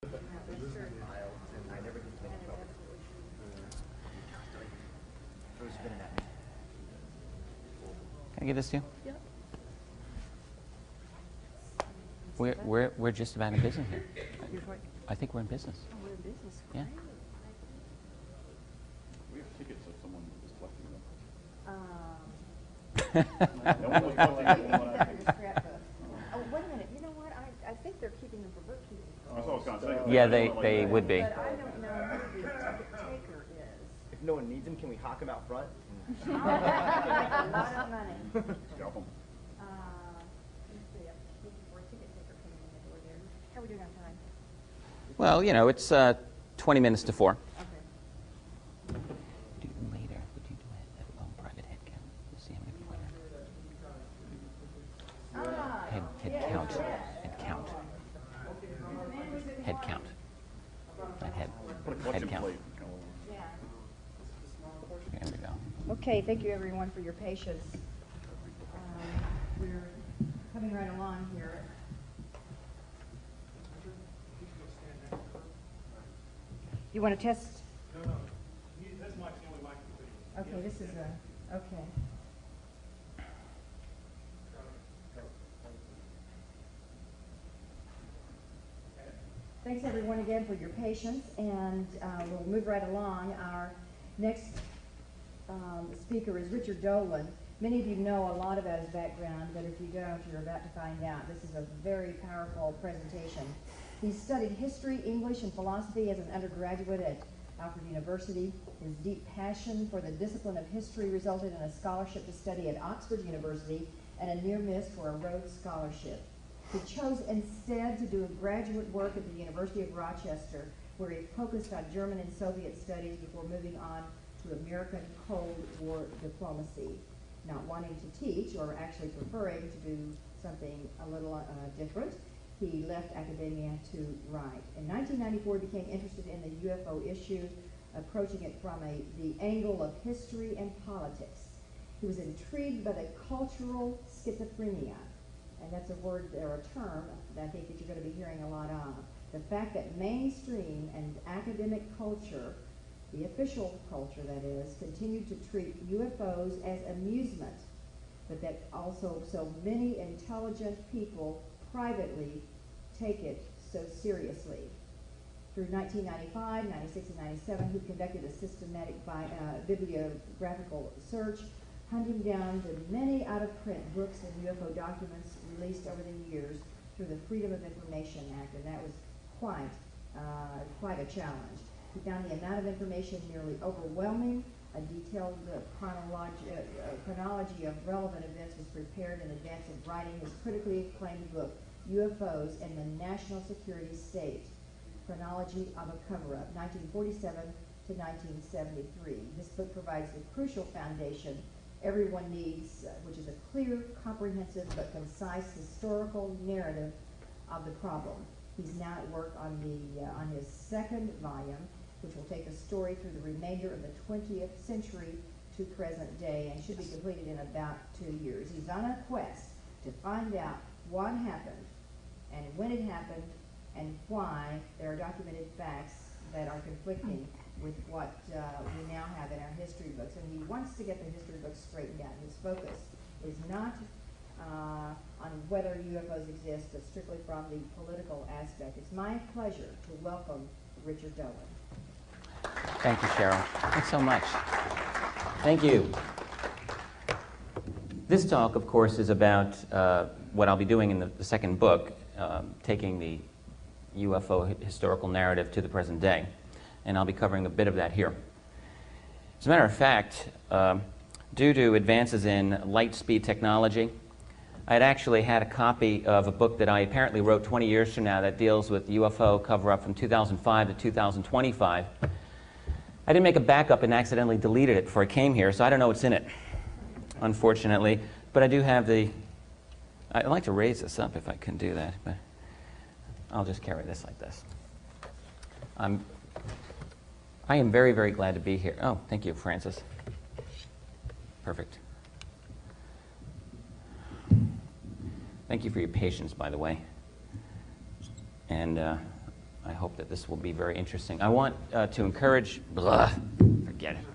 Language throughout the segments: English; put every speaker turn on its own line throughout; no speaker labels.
Can I give this to you?
Yeah.
We're just about in business here.
You're right.
I think we're in business.
Oh, we're in business.
Yeah.
Great.
We have tickets if someone is collecting them.
Um,
No one was collecting
I
them
think
when I
that
came.
is scrapbook. Oh, wait a minute. You know what? I think they're keeping them for bookkeeping.
That's what I was going to say.
Yeah,
They don't like
they
that.
would be.
But I don't know who the ticket taker is.
If no one needs them, can we hawk them out front?
Oh, that would make a lot of money.
Scalp 'em.
Let's see. I'm looking for a ticket taker coming in the door there. How are we doing on time?
Well, you know, it's 20 minutes to 4.
Okay.
Later, would you do a long private head count to see how many people are there?
Ah,
Head
yes,
count.
yes.
Head count. Head count. Not head.
Put a
Head
collection
count.
plate.
Yeah.
There we go.
Okay, thank you everyone for your patience. We're coming right along here. You want to test?
No, this mic's the only mic you're putting in.
Okay, this is a, okay. Thanks everyone again for your patience, and we'll move right along. Our next speaker is Richard Dolan. Many of you know a lot about his background, but if you don't, you're about to find out. This is a very powerful presentation. He studied history, English, and philosophy as an undergraduate at Alfred University. His deep passion for the discipline of history resulted in a scholarship to study at Oxford University and a near miss for a Rhodes Scholarship. He chose instead to do graduate work at the University of Rochester, where he focused on German and Soviet studies before moving on to American Cold War diplomacy. Not wanting to teach, or actually preferring to do something a little different, he left academia to write. In 1994, he became interested in the UFO issue, approaching it from the angle of history and politics. He was intrigued by the cultural schizophrenia, and that's a word or a term that I think that you're going to be hearing a lot of. The fact that mainstream and academic culture, the official culture that is, continued to treat UFOs as amusement, but that also so many intelligent people privately take it so seriously. Through 1995, 96, and 97, he conducted a systematic bibliographical search, hunting down the many out-of-print books and UFO documents released over the years through the Freedom of Information Act, and that was quite a challenge. He found the amount of information nearly overwhelming. A detailed chronology of relevant events was prepared in advance of writing his critically acclaimed book, UFOs and the National Security State, Chronology of a Cover-Up, 1947 to 1973. This book provides the crucial foundation everyone needs, which is a clear, comprehensive, but concise historical narrative of the problem. He's now at work on his second volume, which will take the story through the remainder of the 20th century to present day and should be completed in about 2 years. He's on a quest to find out what happened and when it happened and why there are documented facts that are conflicting with what we now have in our history books. And he wants to get the history books straightened out. His focus is not on whether UFOs exist, but strictly from the political aspect. It's my pleasure to welcome Richard Dolan.
Thank you, Cheryl. Thanks so much. Thank you. This talk, of course, is about what I'll be doing in the second book, taking the UFO historical narrative to the present day. And I'll be covering a bit of that here. As a matter of fact, due to advances in light speed technology, I'd actually had a copy of a book that I apparently wrote 20 years from now that deals with UFO cover-up from 2005 to 2025. I didn't make a backup and accidentally deleted it before I came here, so I don't know what's in it, unfortunately. But I do have I'd like to raise this up if I can do that, but I'll just carry this like this. I am very, very glad to be here. Oh, thank you, Francis. Perfect. Thank you for your patience, by the way. And I hope that this will be very interesting. I want to encourage, forget it.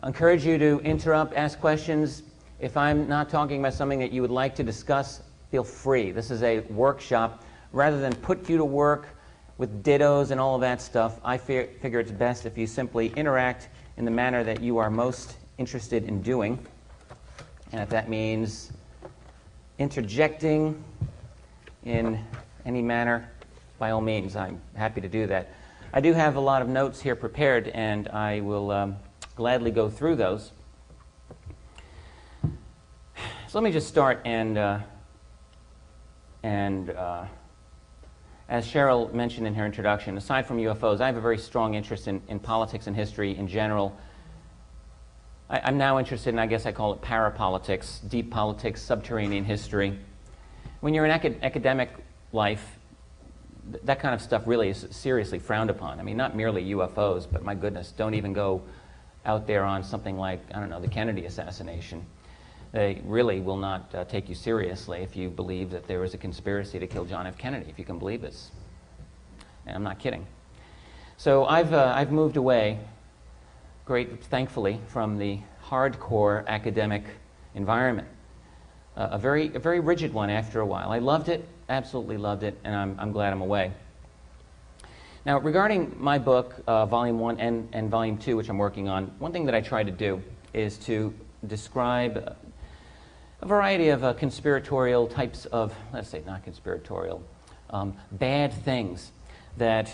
Encourage you to interrupt, ask questions. If I'm not talking about something that you would like to discuss, feel free. This is a workshop. Rather than put you to work with dittos and all of that stuff, I figure it's best if you simply interact in the manner that you are most interested in doing. And if that means interjecting in any manner, by all means, I'm happy to do that. I do have a lot of notes here prepared, and I will gladly go through those. So let me just start, and as Cheryl mentioned in her introduction, aside from UFOs, I have a very strong interest in politics and history in general. I'm now interested in, I guess I call it parapolitics, deep politics, subterranean history. When you're in academic life, that kind of stuff really is seriously frowned upon. I mean, not merely UFOs, but my goodness, don't even go out there on something like, I don't know, the Kennedy assassination. They really will not take you seriously if you believe that there was a conspiracy to kill John F. Kennedy, if you can believe this. And I'm not kidding. So I've moved away, thankfully, from the hardcore academic environment. A very rigid one after a while. I loved it, absolutely loved it, and I'm glad I'm away. Now, regarding my book, Volume 1 and Volume 2, which I'm working on, one thing that I try to do is to describe a variety of conspiratorial types of, let's say not conspiratorial, bad things that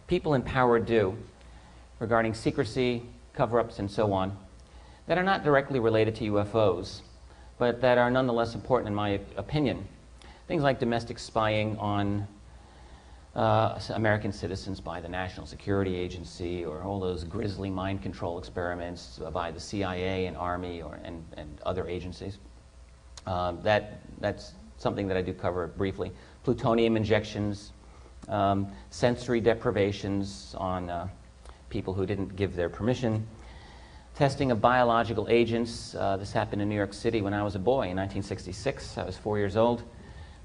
people in power do regarding secrecy, cover-ups, and so on, that are not directly related to UFOs, but that are nonetheless important in my opinion. Things like domestic spying on American citizens by the National Security Agency, or all those grisly mind control experiments by the CIA and Army and other agencies. That's something that I do cover briefly. Plutonium injections, sensory deprivations on people who didn't give their permission, testing of biological agents. This happened in New York City when I was a boy in 1966. I was 4 years old.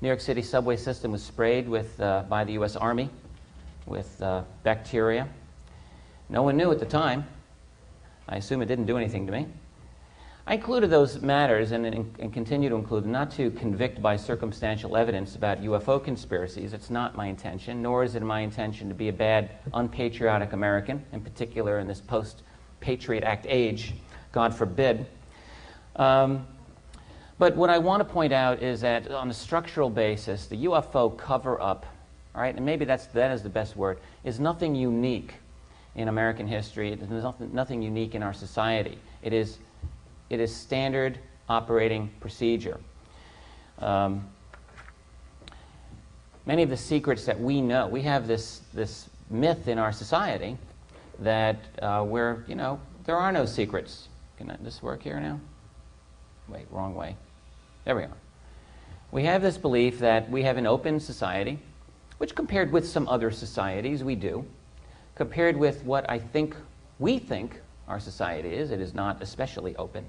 New York City subway system was sprayed with, by the U.S. Army with bacteria. No one knew at the time. I assume it didn't do anything to me. I included those matters and continue to include them, not to convict by circumstantial evidence about UFO conspiracies. It's not my intention, nor is it my intention to be a bad, unpatriotic American, in particular in this post-Patriot Act age, God forbid. But what I want to point out is that on a structural basis, the UFO cover-up, all right, and maybe that is the best word, is nothing unique in American history. It is nothing unique in our society. It is standard operating procedure. Many of the secrets that we know, we have this myth in our society that where, there are no secrets. Can this work here now? Wait, wrong way. There we are. We have this belief that we have an open society, which compared with some other societies, we do. Compared with what we think our society is, it is not especially open.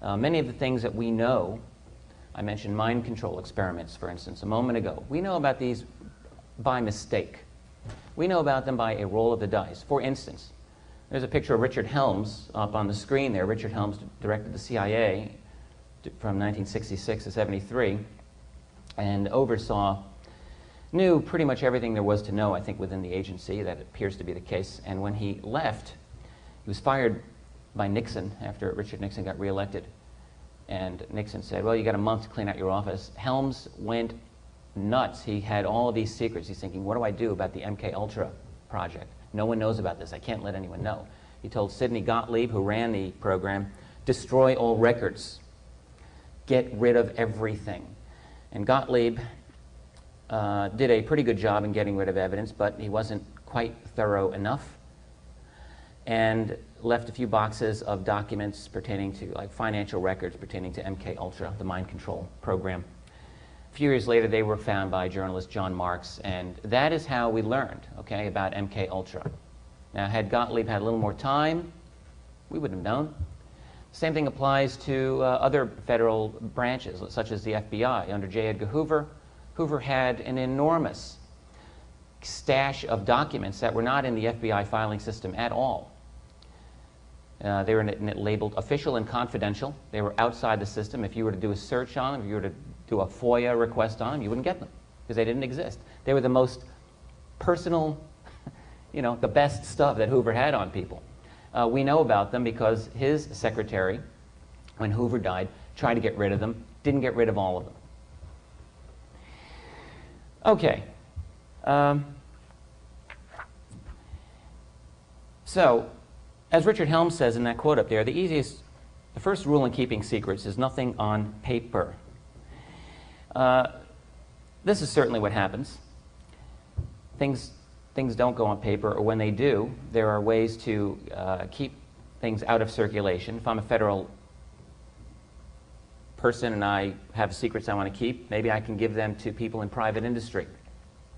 Many of the things that we know, I mentioned mind control experiments, for instance, a moment ago. We know about these by mistake. We know about them by a roll of the dice. For instance, there's a picture of Richard Helms up on the screen there. Richard Helms directed the CIA from 1966 to 73 and knew pretty much everything there was to know, I think, within the agency. That appears to be the case. And when he left, he was fired by Nixon after Richard Nixon got reelected. And Nixon said, well, you got a month to clean out your office. Helms went nuts. He had all of these secrets. He's thinking, what do I do about the MK-Ultra project? No one knows about this. I can't let anyone know. He told Sidney Gottlieb, who ran the program, destroy all records. Get rid of everything. And Gottlieb did a pretty good job in getting rid of evidence, but he wasn't quite thorough enough, and left a few boxes of documents pertaining to, like, financial records pertaining to MK-Ultra, the mind control program. A few years later, they were found by journalist John Marks, and that is how we learned, okay, about MK-Ultra. Now, had Gottlieb had a little more time, we wouldn't have known. Same thing applies to other federal branches, such as the FBI. Under J. Edgar Hoover, Hoover had an enormous stash of documents that were not in the FBI filing system at all. They were labeled official and confidential. They were outside the system. If you were to do a search on them, if you were to do a FOIA request on them, you wouldn't get them because they didn't exist. They were the most personal, you know, the best stuff that Hoover had on people. We know about them because his secretary, when Hoover died, tried to get rid of them, didn't get rid of all of them. Okay. So, as Richard Helms says in that quote up there, the first rule in keeping secrets is nothing on paper. This is certainly what happens. Things don't go on paper, or when they do, there are ways to keep things out of circulation. If I'm a federal person and I have secrets I want to keep, maybe I can give them to people in private industry.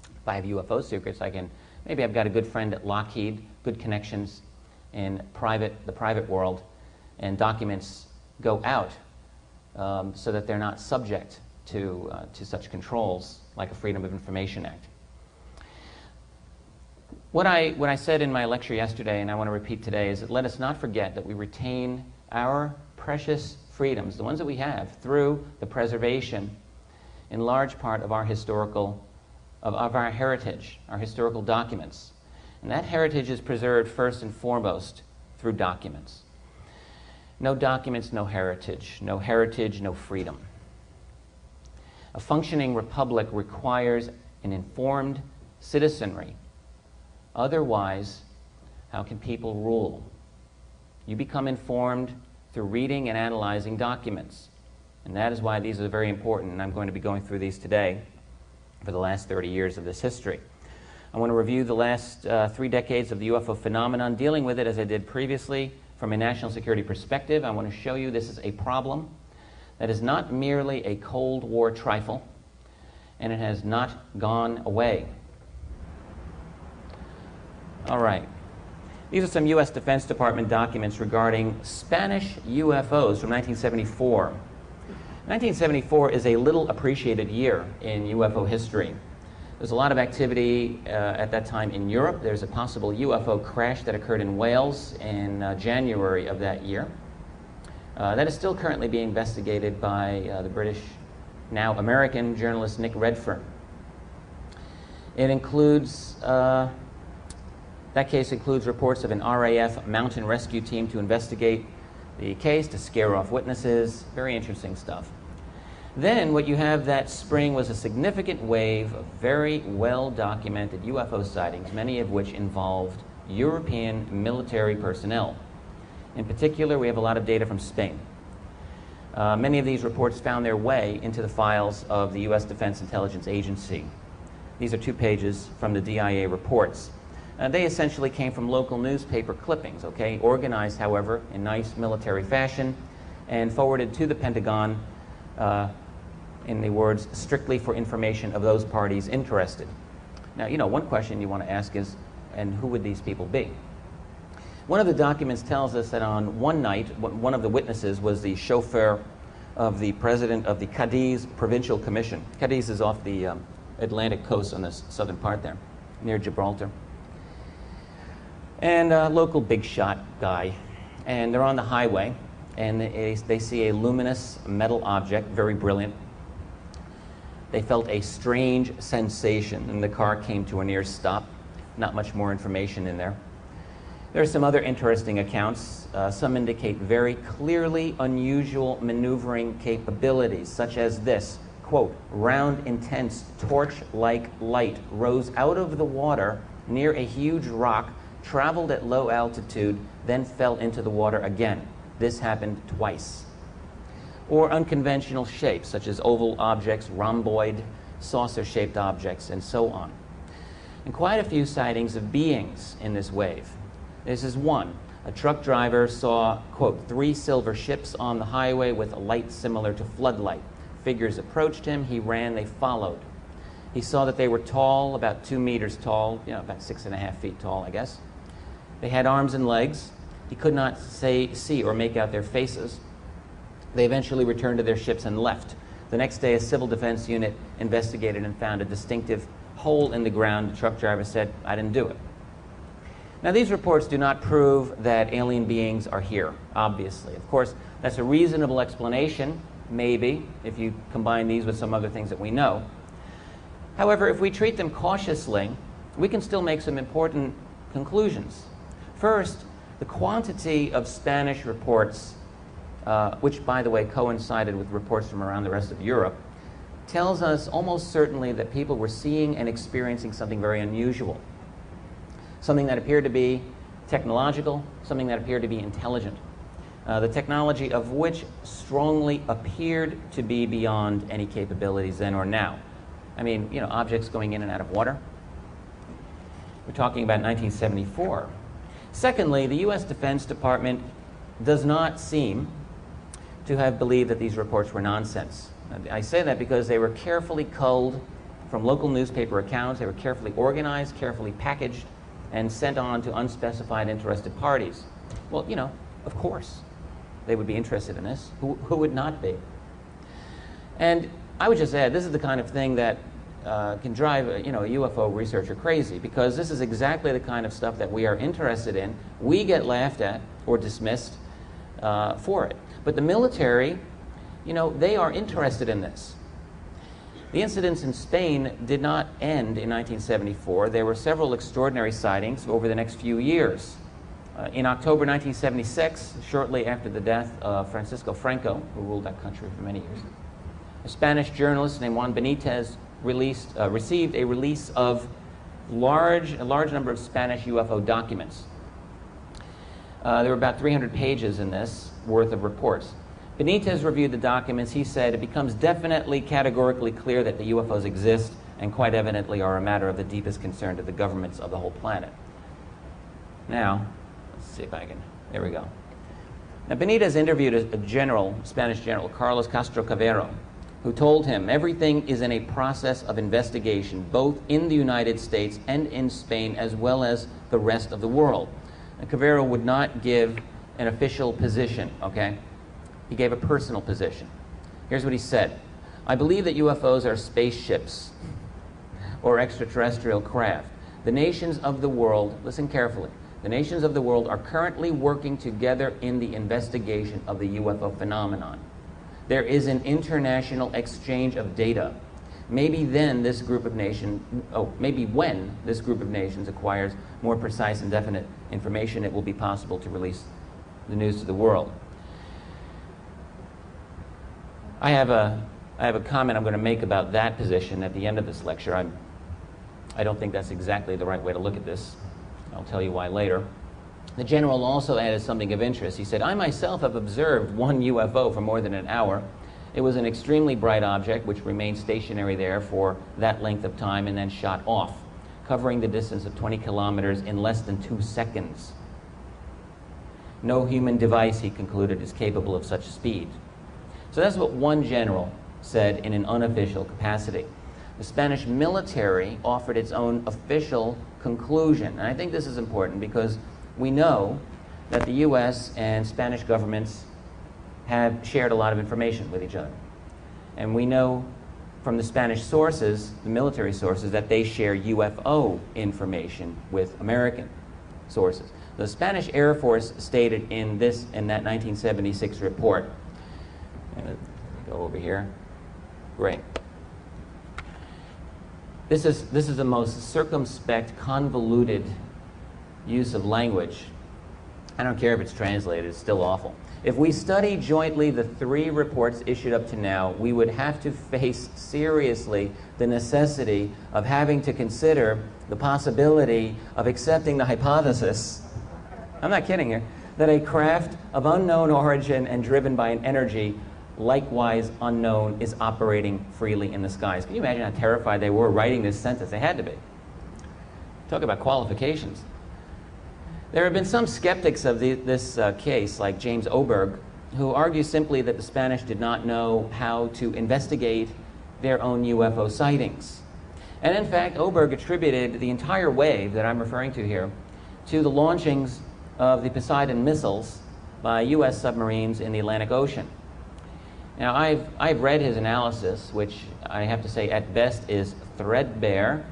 If I have UFO secrets, maybe I've got a good friend at Lockheed, good connections in the private world, and documents go out so that they're not subject to such controls like a Freedom of Information Act. What I said in my lecture yesterday, and I want to repeat today, is that let us not forget that we retain our precious freedoms, the ones that we have, through the preservation, in large part, of our our heritage, our historical documents. And that heritage is preserved first and foremost through documents. No documents, no heritage. No heritage, no freedom. A functioning republic requires an informed citizenry. Otherwise, how can people rule? You become informed through reading and analyzing documents. And that is why these are very important, and I'm going to be going through these today for the last 30 years of this history. I want to review the last 3 decades of the UFO phenomenon, dealing with it as I did previously from a national security perspective. I want to show you this is a problem that is not merely a Cold War trifle, and it has not gone away. All right. These are some U.S. Defense Department documents regarding Spanish UFOs from 1974. 1974 is a little appreciated year in UFO history. There's a lot of activity at that time in Europe. There's a possible UFO crash that occurred in Wales in January of that year. That is still currently being investigated by the British, now American journalist Nick Redfern. It includes, that case includes reports of an RAF mountain rescue team to investigate the case, to scare off witnesses. Very interesting stuff. Then what you have that spring was a significant wave of very well-documented UFO sightings, many of which involved European military personnel. In particular, we have a lot of data from Spain. Many of these reports found their way into the files of the U.S. Defense Intelligence Agency. These are 2 pages from the DIA reports. They essentially came from local newspaper clippings, okay, organized, however, in nice military fashion, and forwarded to the Pentagon in the words, strictly for information of those parties interested. Now, you know, one question you want to ask is, and who would these people be? One of the documents tells us that on one night, one of the witnesses was the chauffeur of the president of the Cadiz Provincial Commission. Cadiz is off the Atlantic coast on the southern part there, near Gibraltar. And a local big shot guy. And they're on the highway, and they see a luminous metal object, very brilliant. They felt a strange sensation, and the car came to a near stop. Not much more information in there. There are some other interesting accounts. Some indicate very clearly unusual maneuvering capabilities, such as this, quote, round, intense, torch-like light rose out of the water near a huge rock, traveled at low altitude, then fell into the water again. This happened twice. Or unconventional shapes, such as oval objects, rhomboid, saucer-shaped objects, and so on. And quite a few sightings of beings in this wave. This is one. A truck driver saw, quote, 3 silver ships on the highway with a light similar to floodlight. Figures approached him, he ran, they followed. He saw that they were tall, about 2 meters tall, you know, about 6.5 feet tall, I guess. They had arms and legs. He could not see or make out their faces. They eventually returned to their ships and left. The next day, a civil defense unit investigated and found a distinctive hole in the ground. The truck driver said, "I didn't do it." Now, these reports do not prove that alien beings are here, obviously. Of course, that's a reasonable explanation, maybe, if you combine these with some other things that we know. However, if we treat them cautiously, we can still make some important conclusions. First, the quantity of Spanish reports, which, by the way, coincided with reports from around the rest of Europe, tells us almost certainly that people were seeing and experiencing something very unusual, something that appeared to be technological, something that appeared to be intelligent, the technology of which strongly appeared to be beyond any capabilities then or now. I mean, you know, objects going in and out of water. We're talking about 1974. Secondly, the U.S. Defense Department does not seem to have believed that these reports were nonsense. I say that because they were carefully culled from local newspaper accounts. They were carefully organized, carefully packaged, and sent on to unspecified interested parties. Well, you know, of course they would be interested in this. Who would not be? And I would just add, this is the kind of thing that can drive a UFO researcher crazy, because this is exactly the kind of stuff that we are interested in. We get laughed at or dismissed for it. But the military, you know, they are interested in this. The incidents in Spain did not end in 1974. There were several extraordinary sightings over the next few years. In October 1976, shortly after the death of Francisco Franco, who ruled that country for many years, a Spanish journalist named Juan Benitez received a release of a large number of Spanish UFO documents. There were about 300 pages in this worth of reports. Benitez reviewed the documents. He said, "It becomes definitely, categorically clear that the UFOs exist and quite evidently are a matter of the deepest concern to the governments of the whole planet." Now, let's see if I can, there we go. Now, Benitez interviewed a general, Spanish general, Carlos Castro Cavero, who told him everything is in a process of investigation, both in the United States and in Spain, as well as the rest of the world. And Cavero would not give an official position, okay? He gave a personal position. Here's what he said: "I believe that UFOs are spaceships or extraterrestrial craft. The nations of the world," listen carefully, "the nations of the world are currently working together in the investigation of the UFO phenomenon. There is an international exchange of data. Maybe when this group of nations acquires more precise and definite information, it will be possible to release the news to the world." I have a comment I'm going to make about that position at the end of this lecture. I don't think that's exactly the right way to look at this. I'll tell you why later. The general also added something of interest. He said, "I myself have observed one UFO for more than an hour. It was an extremely bright object which remained stationary there for that length of time and then shot off, covering the distance of 20 kilometers in less than 2 seconds. No human device," he concluded, "is capable of such speed." So that's what one general said in an unofficial capacity. The Spanish military offered its own official conclusion. And I think this is important because we know that the U.S. and Spanish governments have shared a lot of information with each other. And we know from the Spanish sources, the military sources, that they share UFO information with American sources. The Spanish Air Force stated in that 1976 report, go over here. Great. This is the most circumspect, convoluted use of language. I don't care if it's translated, it's still awful. If we study jointly the 3 reports issued up to now, we would have to face seriously the necessity of having to consider the possibility of accepting the hypothesis, I'm not kidding here, that a craft of unknown origin and driven by an energy likewise unknown is operating freely in the skies. Can you imagine how terrified they were writing this sentence? They had to be. Talk about qualifications. There have been some skeptics of this case, like James Oberg, who argue simply that the Spanish did not know how to investigate their own UFO sightings. And in fact, Oberg attributed the entire wave that I'm referring to here to the launchings of the Poseidon missiles by U.S. submarines in the Atlantic Ocean. Now, I've read his analysis, which I have to say at best is threadbare,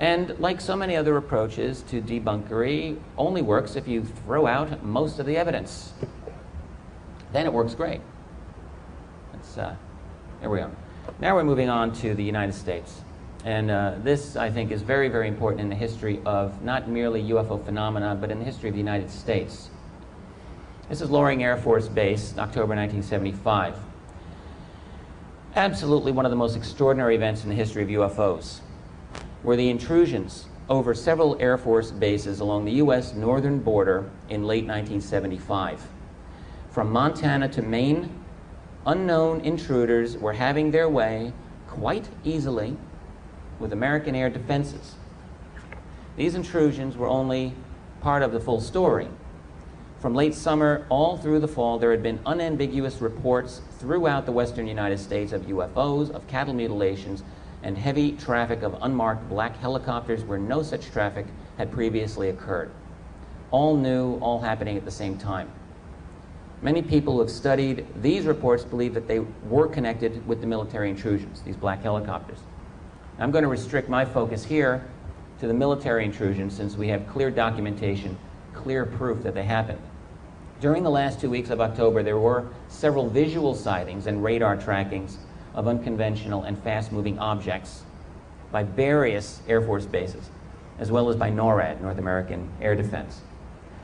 And like so many other approaches to debunkery, only works if you throw out most of the evidence. Then it works great. Here we are. Now we're moving on to the United States. And this, I think, is very, very important in the history of not merely UFO phenomena, but in the history of the United States. This is Loring Air Force Base, October 1975. Absolutely one of the most extraordinary events in the history of UFOs were the intrusions over several Air Force bases along the U.S. northern border in late 1975. From Montana to Maine, unknown intruders were having their way quite easily with American air defenses. These intrusions were only part of the full story. From late summer all through the fall, there had been unambiguous reports throughout the western United States of UFOs, of cattle mutilations, and heavy traffic of unmarked black helicopters where no such traffic had previously occurred. All new, all happening at the same time. Many people who have studied these reports believe that they were connected with the military intrusions, these black helicopters. I'm going to restrict my focus here to the military intrusions since we have clear documentation, clear proof that they happened. During the last 2 weeks of October, there were several visual sightings and radar trackings of unconventional and fast-moving objects by various Air Force bases, as well as by NORAD, North American Air Defense.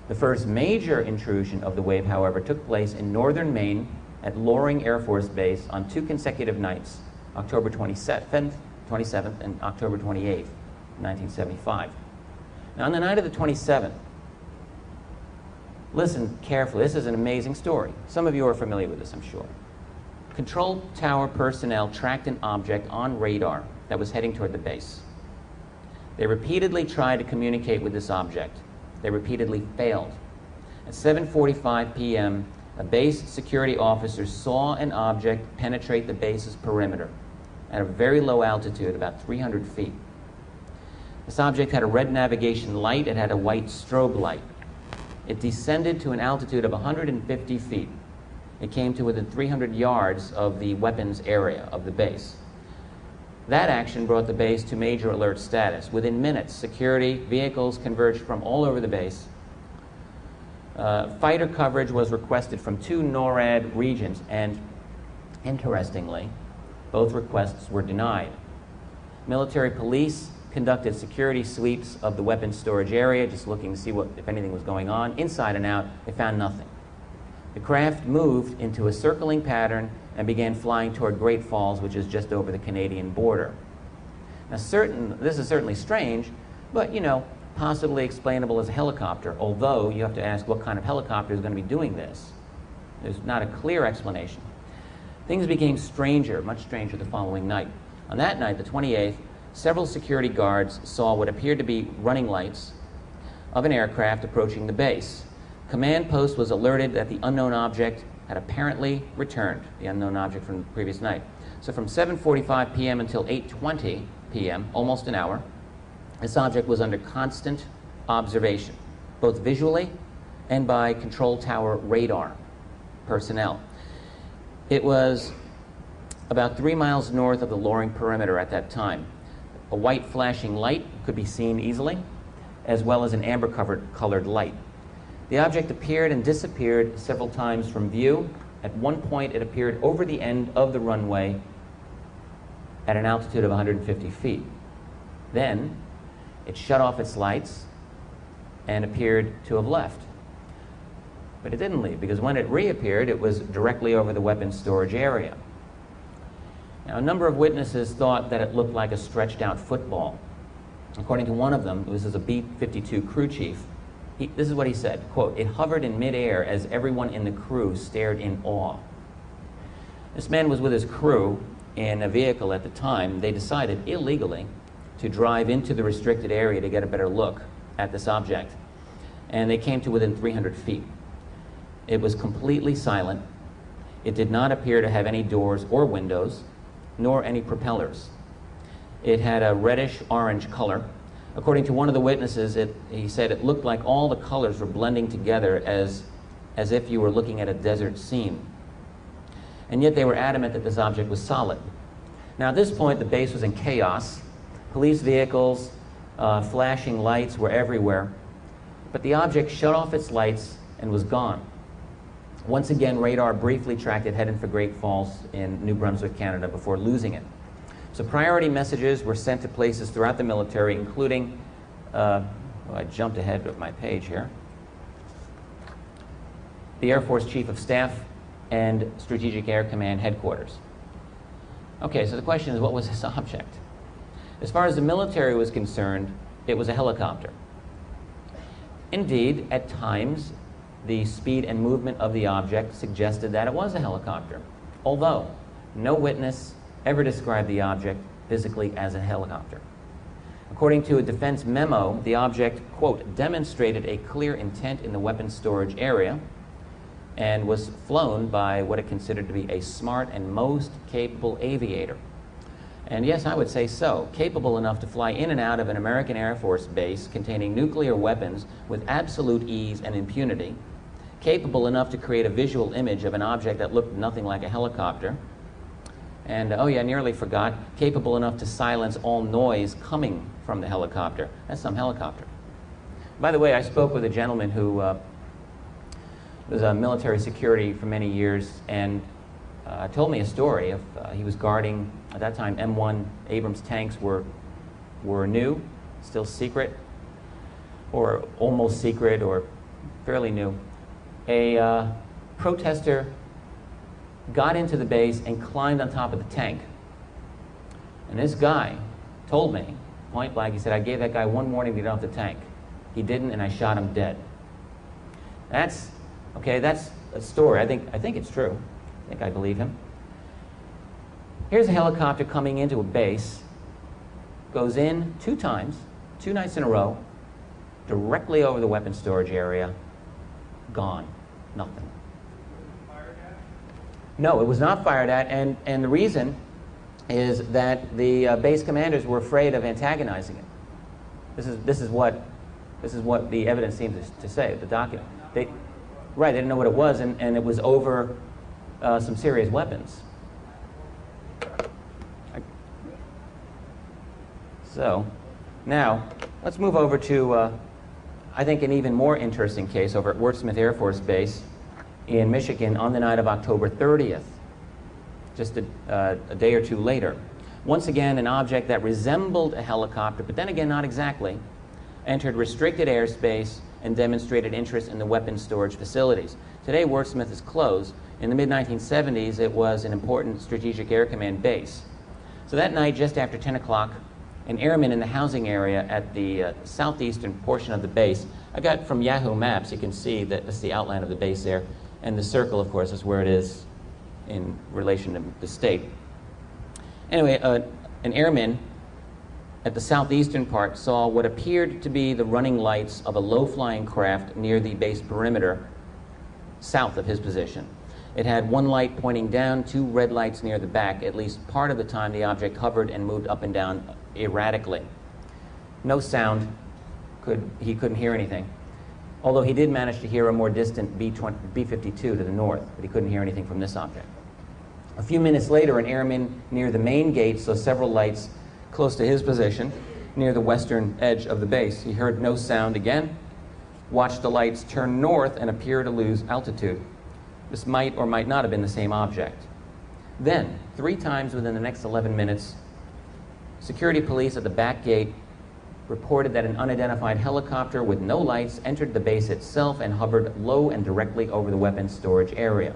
The first major intrusion of the wave, however, took place in northern Maine at Loring Air Force Base on 2 consecutive nights, October 27th and October 28th, 1975. Now, on the night of the 27th, listen carefully, this is an amazing story. Some of you are familiar with this, I'm sure. Control tower personnel tracked an object on radar that was heading toward the base. They repeatedly tried to communicate with this object. They repeatedly failed. At 7:45 p.m., a base security officer saw an object penetrate the base's perimeter at a very low altitude, about 300 feet. This object had a red navigation light. It had a white strobe light. It descended to an altitude of 150 feet. It came to within 300 yards of the weapons area of the base. That action brought the base to major alert status. Within minutes, security vehicles converged from all over the base. Fighter coverage was requested from 2 NORAD regions, and interestingly, both requests were denied. Military police conducted security sweeps of the weapons storage area, just looking to see if anything was going on. Inside and out, they found nothing. The craft moved into a circling pattern and began flying toward Great Falls, which is just over the Canadian border. Now, this is certainly strange, but, possibly explainable as a helicopter, although you have to ask what kind of helicopter is going to be doing this. There's not a clear explanation. Things became stranger, much stranger the following night. On that night, the 28th, several security guards saw what appeared to be running lights of an aircraft approaching the base. Command post was alerted that the unknown object had apparently returned, the unknown object from the previous night. So from 7:45 p.m. until 8:20 p.m., almost an hour, this object was under constant observation, both visually and by control tower radar personnel. It was about 3 miles north of the Loring perimeter at that time. A white flashing light could be seen easily, as well as an amber-colored light. The object appeared and disappeared several times from view. At one point, it appeared over the end of the runway at an altitude of 150 feet. Then, it shut off its lights and appeared to have left. But it didn't leave, because when it reappeared, it was directly over the weapons storage area. Now, a number of witnesses thought that it looked like a stretched-out football. According to one of them, this is a B-52 crew chief, this is what he said, quote, "It hovered in midair as everyone in the crew stared in awe." This man was with his crew in a vehicle at the time. They decided, illegally, to drive into the restricted area to get a better look at this object. And they came to within 300 feet. It was completely silent. It did not appear to have any doors or windows, nor any propellers. It had a reddish-orange color. According to one of the witnesses, he said it looked like all the colors were blending together as if you were looking at a desert scene. And yet they were adamant that this object was solid. Now, at this point, the base was in chaos. Police vehicles Flashing lights were everywhere. But the object shut off its lights and was gone. Once again, radar briefly tracked it heading for Great Falls in New Brunswick, Canada, before losing it. So priority messages were sent to places throughout the military, including, well, I jumped ahead of my page here, the Air Force Chief of Staff and Strategic Air Command headquarters. Okay, so the question is, what was this object? As far as the military was concerned, it was a helicopter. Indeed, at times, the speed and movement of the object suggested that it was a helicopter, although no witness ever described the object physically as a helicopter. According to a defense memo, the object, quote, demonstrated a clear intent in the weapons storage area and was flown by what it considered to be a smart and most capable aviator. And yes, I would say so, capable enough to fly in and out of an American Air Force base containing nuclear weapons with absolute ease and impunity, capable enough to create a visual image of an object that looked nothing like a helicopter, and, oh yeah, nearly forgot, capable enough to silence all noise coming from the helicopter. That's some helicopter. By the way, I spoke with a gentleman who was a military security for many years, and told me a story of he was guarding, at that time, M1 Abrams tanks were new, still secret, or almost secret, or fairly new. A protester got into the base and climbed on top of the tank. And this guy told me, point blank, he said, I gave that guy one warning to get off the tank. He didn't, and I shot him dead. That's, okay, that's a story. I think it's true. I think I believe him. Here's a helicopter coming into a base, goes in 2 times, 2 nights in a row, directly over the weapons storage area, gone, nothing. No, it was not fired at, and the reason is that the base commanders were afraid of antagonizing it. This is what the evidence seems to say, the document. They didn't know what it was, and it was over some serious weapons. So, now, let's move over to, I think, an even more interesting case over at Wurtsmith Air Force Base in Michigan on the night of October 30th, just a day or two later. Once again, an object that resembled a helicopter, but then again, not exactly, entered restricted airspace and demonstrated interest in the weapons storage facilities. Today, Wurtsmith is closed. In the mid-1970s, it was an important Strategic Air Command base. So that night, just after 10 o'clock, an airman in the housing area at the southeastern portion of the base, I got from Yahoo Maps, you can see that that's the outline of the base there, and the circle, of course, is where it is in relation to the state. Anyway, an airman at the southeastern part saw what appeared to be the running lights of a low-flying craft near the base perimeter south of his position. It had 1 light pointing down, 2 red lights near the back. At least part of the time, the object hovered and moved up and down erratically. No sound. He couldn't hear anything. Although he did manage to hear a more distant B-52 to the north, but he couldn't hear anything from this object. A few minutes later, an airman near the main gate saw several lights close to his position, near the western edge of the base. He heard no sound again, watched the lights turn north and appear to lose altitude. This might or might not have been the same object. Then, 3 times within the next 11 minutes, security police at the back gate reported that an unidentified helicopter with no lights entered the base itself and hovered low and directly over the weapons storage area.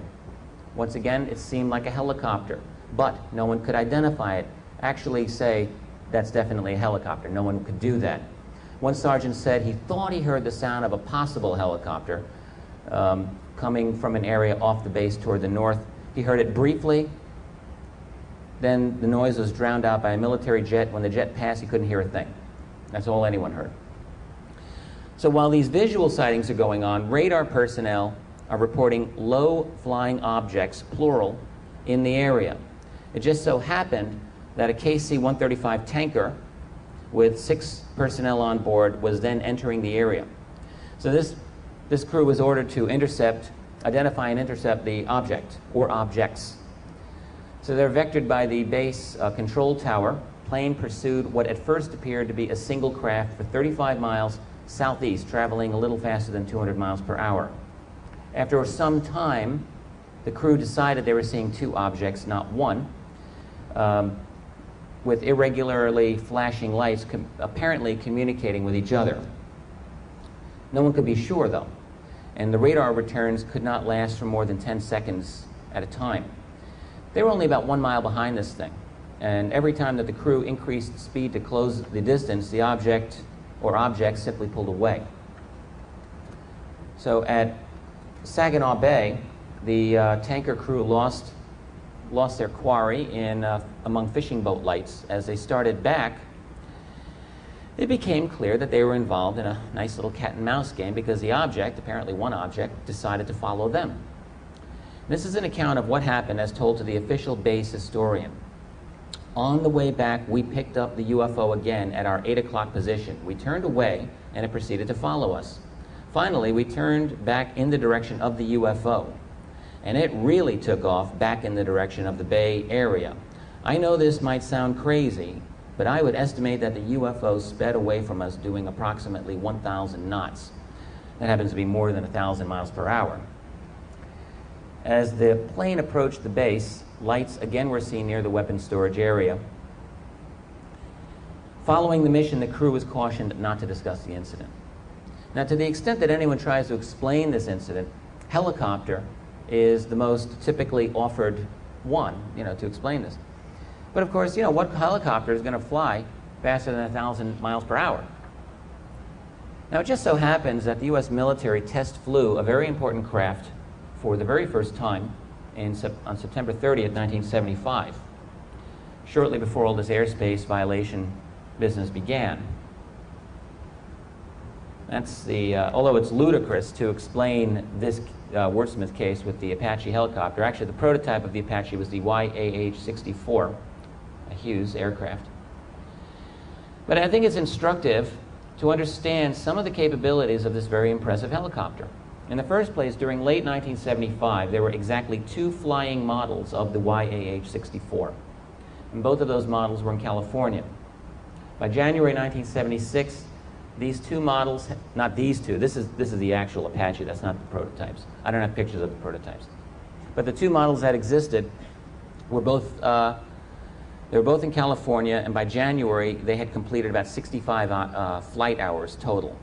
Once again, it seemed like a helicopter, but no one could identify it, actually say, that's definitely a helicopter. No one could do that. One sergeant said he thought he heard the sound of a possible helicopter coming from an area off the base toward the north. He heard it briefly. Then the noise was drowned out by a military jet. When the jet passed, he couldn't hear a thing. That's all anyone heard. So while these visual sightings are going on, radar personnel are reporting low-flying objects, plural, in the area. It just so happened that a KC-135 tanker with 6 personnel on board was then entering the area. So this crew was ordered to identify and intercept the object or objects. So they're vectored by the base control tower plane pursued what at first appeared to be a single craft for 35 miles southeast, traveling a little faster than 200 miles per hour. After some time, the crew decided they were seeing two objects, not one, with irregularly flashing lights apparently communicating with each other. No one could be sure, though, and the radar returns could not last for more than 10 seconds at a time. They were only about 1 mile behind this thing, and every time that the crew increased speed to close the distance, the object or objects simply pulled away. So at Saginaw Bay, the tanker crew lost their quarry among fishing boat lights. As they started back, it became clear that they were involved in a nice little cat and mouse game because the object, apparently one object, decided to follow them. This is an account of what happened as told to the official base historian. On the way back, we picked up the UFO again at our 8 o'clock position. We turned away and it proceeded to follow us. Finally, we turned back in the direction of the UFO, and it really took off back in the direction of the Bay Area. I know this might sound crazy, but I would estimate that the UFO sped away from us doing approximately 1,000 knots. That happens to be more than 1,000 miles per hour. As the plane approached the base, lights again were seen near the weapons storage area. Following the mission, the crew was cautioned not to discuss the incident. Now, to the extent that anyone tries to explain this incident, helicopter is the most typically offered one, to explain this. But of course, what helicopter is going to fly faster than 1,000 miles per hour? Now, it just so happens that the U.S. military test flew a very important craft for the very first time on September 30th, 1975, shortly before all this airspace violation business began. That's although it's ludicrous to explain this Wordsmith case with the Apache helicopter. Actually, the prototype of the Apache was the YAH-64, a Hughes aircraft. But I think it's instructive to understand some of the capabilities of this very impressive helicopter. In the first place, during late 1975, there were exactly 2 flying models of the YAH-64. And both of those models were in California. By January 1976, these 2 models, not these 2, this is the actual Apache, that's not the prototypes. I don't have pictures of the prototypes. But the 2 models that existed were both, they were both in California, and by January, they had completed about 65 flight hours total.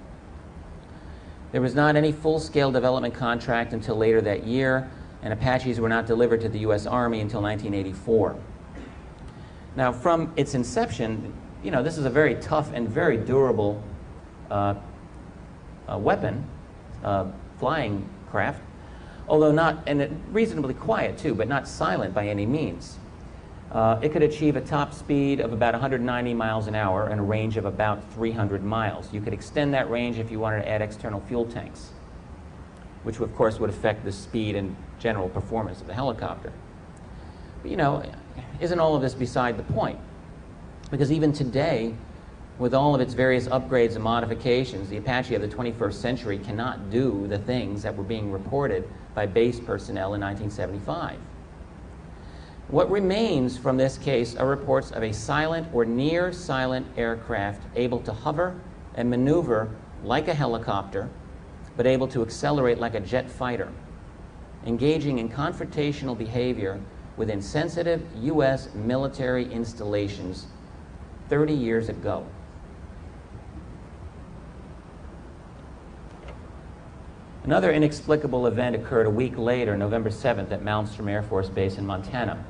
There was not any full-scale development contract until later that year, and Apaches were not delivered to the U.S. Army until 1984. Now, from its inception, this is a very tough and very durable weapon, flying craft, although not, and reasonably quiet too, but not silent by any means. It could achieve a top speed of about 190 miles an hour and a range of about 300 miles. You could extend that range if you wanted to add external fuel tanks, which of course would affect the speed and general performance of the helicopter. But isn't all of this beside the point? Because even today, with all of its various upgrades and modifications, the Apache of the 21st century cannot do the things that were being reported by base personnel in 1975. What remains from this case are reports of a silent or near silent aircraft able to hover and maneuver like a helicopter, but able to accelerate like a jet fighter, engaging in confrontational behavior within sensitive U.S. military installations 30 years ago. Another inexplicable event occurred a week later, November 7th, at Malmstrom Air Force Base in Montana.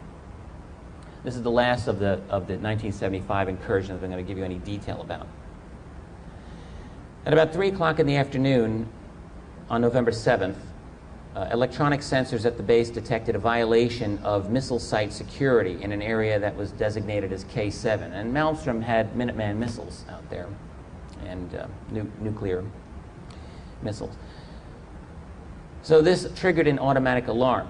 This is the last of the 1975 incursions I'm going to give you any detail about. At about 3 o'clock in the afternoon on November 7th, electronic sensors at the base detected a violation of missile site security in an area that was designated as K7. And Malmstrom had Minuteman missiles out there and nuclear missiles. So this triggered an automatic alarm.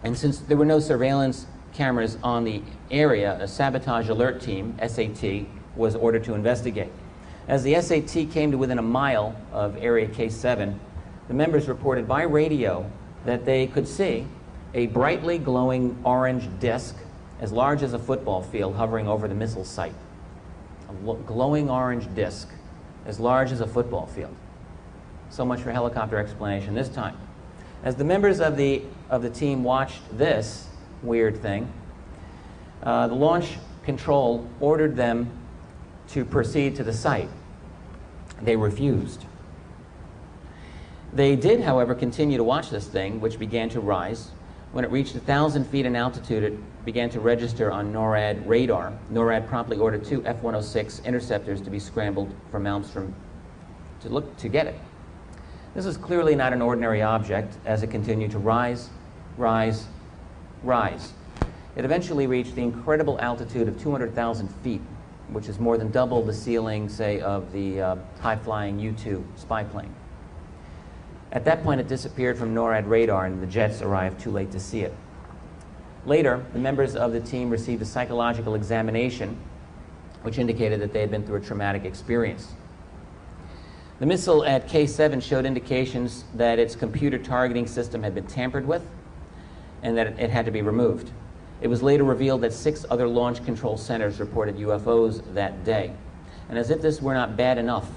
And since there were no surveillance cameras on the area, a sabotage alert team, SAT, was ordered to investigate. As the SAT came to within a mile of area K7, the members reported by radio that they could see a brightly glowing orange disk as large as a football field hovering over the missile site. A glowing orange disc as large as a football field. So much for helicopter explanation this time. As the members of the team watched this weird thing, the launch control ordered them to proceed to the site. They refused. They did, however, continue to watch this thing, which began to rise. When it reached 1,000 feet in altitude, it began to register on NORAD radar. NORAD promptly ordered 2 F-106 interceptors to be scrambled from Malmstrom to get it. This was clearly not an ordinary object as it continued to rise, rise, rise. It eventually reached the incredible altitude of 200,000 feet, which is more than double the ceiling, say, of the high-flying U-2 spy plane. At that point, it disappeared from NORAD radar, and the jets arrived too late to see it. Later, the members of the team received a psychological examination, which indicated that they had been through a traumatic experience. The missile at K-7 showed indications that its computer targeting system had been tampered with and that it had to be removed. It was later revealed that 6 other launch control centers reported UFOs that day. And as if this were not bad enough,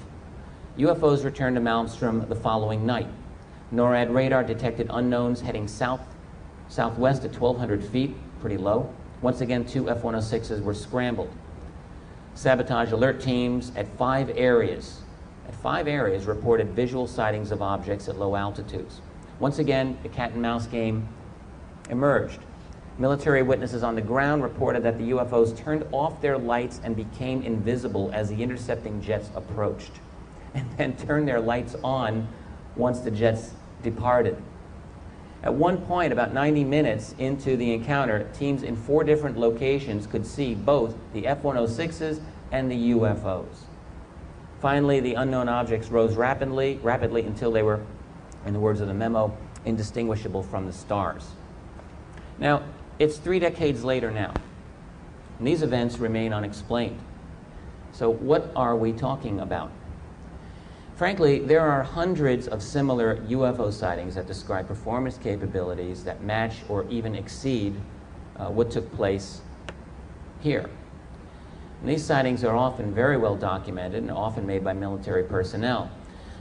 UFOs returned to Malmstrom the following night. NORAD radar detected unknowns heading southwest at 1,200 feet, pretty low. Once again, 2 F-106s were scrambled. Sabotage alert teams at 5 areas reported visual sightings of objects at low altitudes. Once again, the cat and mouse game emerged. Military witnesses on the ground reported that the UFOs turned off their lights and became invisible as the intercepting jets approached, and then turned their lights on once the jets departed. At one point, about 90 minutes into the encounter, teams in 4 different locations could see both the F-106s and the UFOs. Finally, the unknown objects rose rapidly until they were, in the words of the memo, indistinguishable from the stars. Now, it's 3 decades later now, and these events remain unexplained. So what are we talking about? Frankly, there are hundreds of similar UFO sightings that describe performance capabilities that match or even exceed what took place here. And these sightings are often very well documented and often made by military personnel.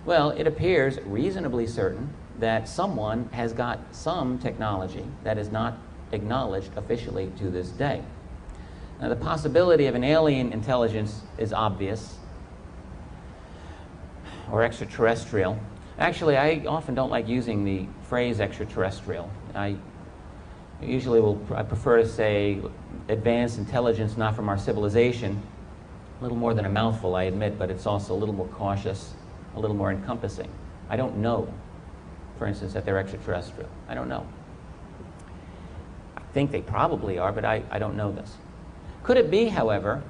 Well, it appears reasonably certain that someone has got some technology that is not acknowledged officially to this day. Now, the possibility of an alien intelligence is obvious, or extraterrestrial. Actually, I often don't like using the phrase extraterrestrial. I prefer to say advanced intelligence not from our civilization. A little more than a mouthful, I admit, but it's also a little more cautious, a little more encompassing. I don't know, for instance, that they're extraterrestrial. I don't know. I think they probably are, but I don't know this. Could it be, however,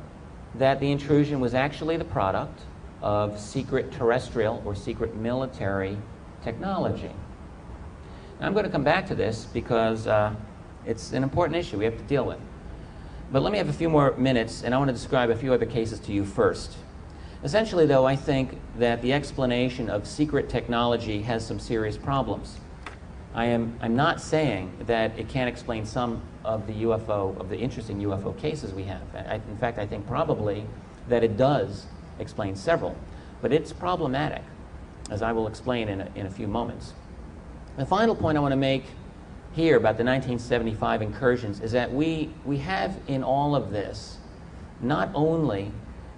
that the intrusion was actually the product of secret terrestrial or secret military technology? Now, I'm going to come back to this because it's an important issue we have to deal with. But let me have a few more minutes, and I want to describe a few other cases to you first. Essentially, though, I think that the explanation of secret technology has some serious problems. I'm not saying that it can't explain some of the interesting UFO cases we have. In fact, I think probably that it does explain several, but it's problematic, as I will explain in a few moments. The final point I want to make here about the 1975 incursions is that we have in all of this not only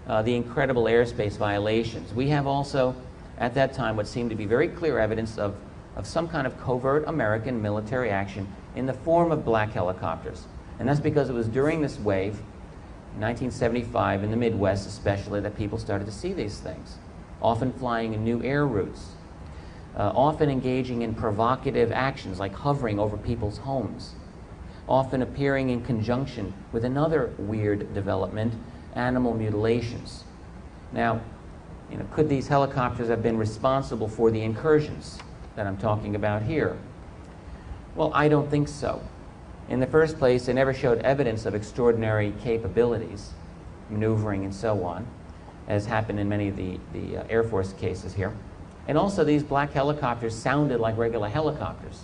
the incredible airspace violations, we have also, at that time, what seemed to be very clear evidence of some kind of covert American military action in the form of black helicopters. And that's because it was during this wave, 1975, in the Midwest especially, that people started to see these things, often flying in new air routes, often engaging in provocative actions like hovering over people's homes, often appearing in conjunction with another weird development, animal mutilations. Now, could these helicopters have been responsible for the incursions that I'm talking about here? Well, I don't think so. In the first place, they never showed evidence of extraordinary capabilities, maneuvering and so on, as happened in many of the Air Force cases here. And also, these black helicopters sounded like regular helicopters.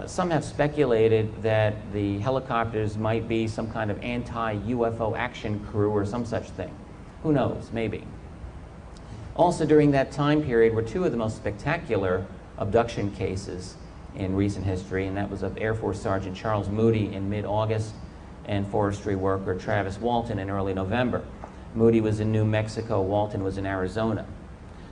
Some have speculated that the helicopters might be some kind of anti-UFO action crew or some such thing. Who knows? Maybe. Also during that time period were two of the most spectacular abduction cases in recent history, and that was of Air Force Sergeant Charles Moody in mid-August and forestry worker Travis Walton in early November. Moody was in New Mexico, Walton was in Arizona.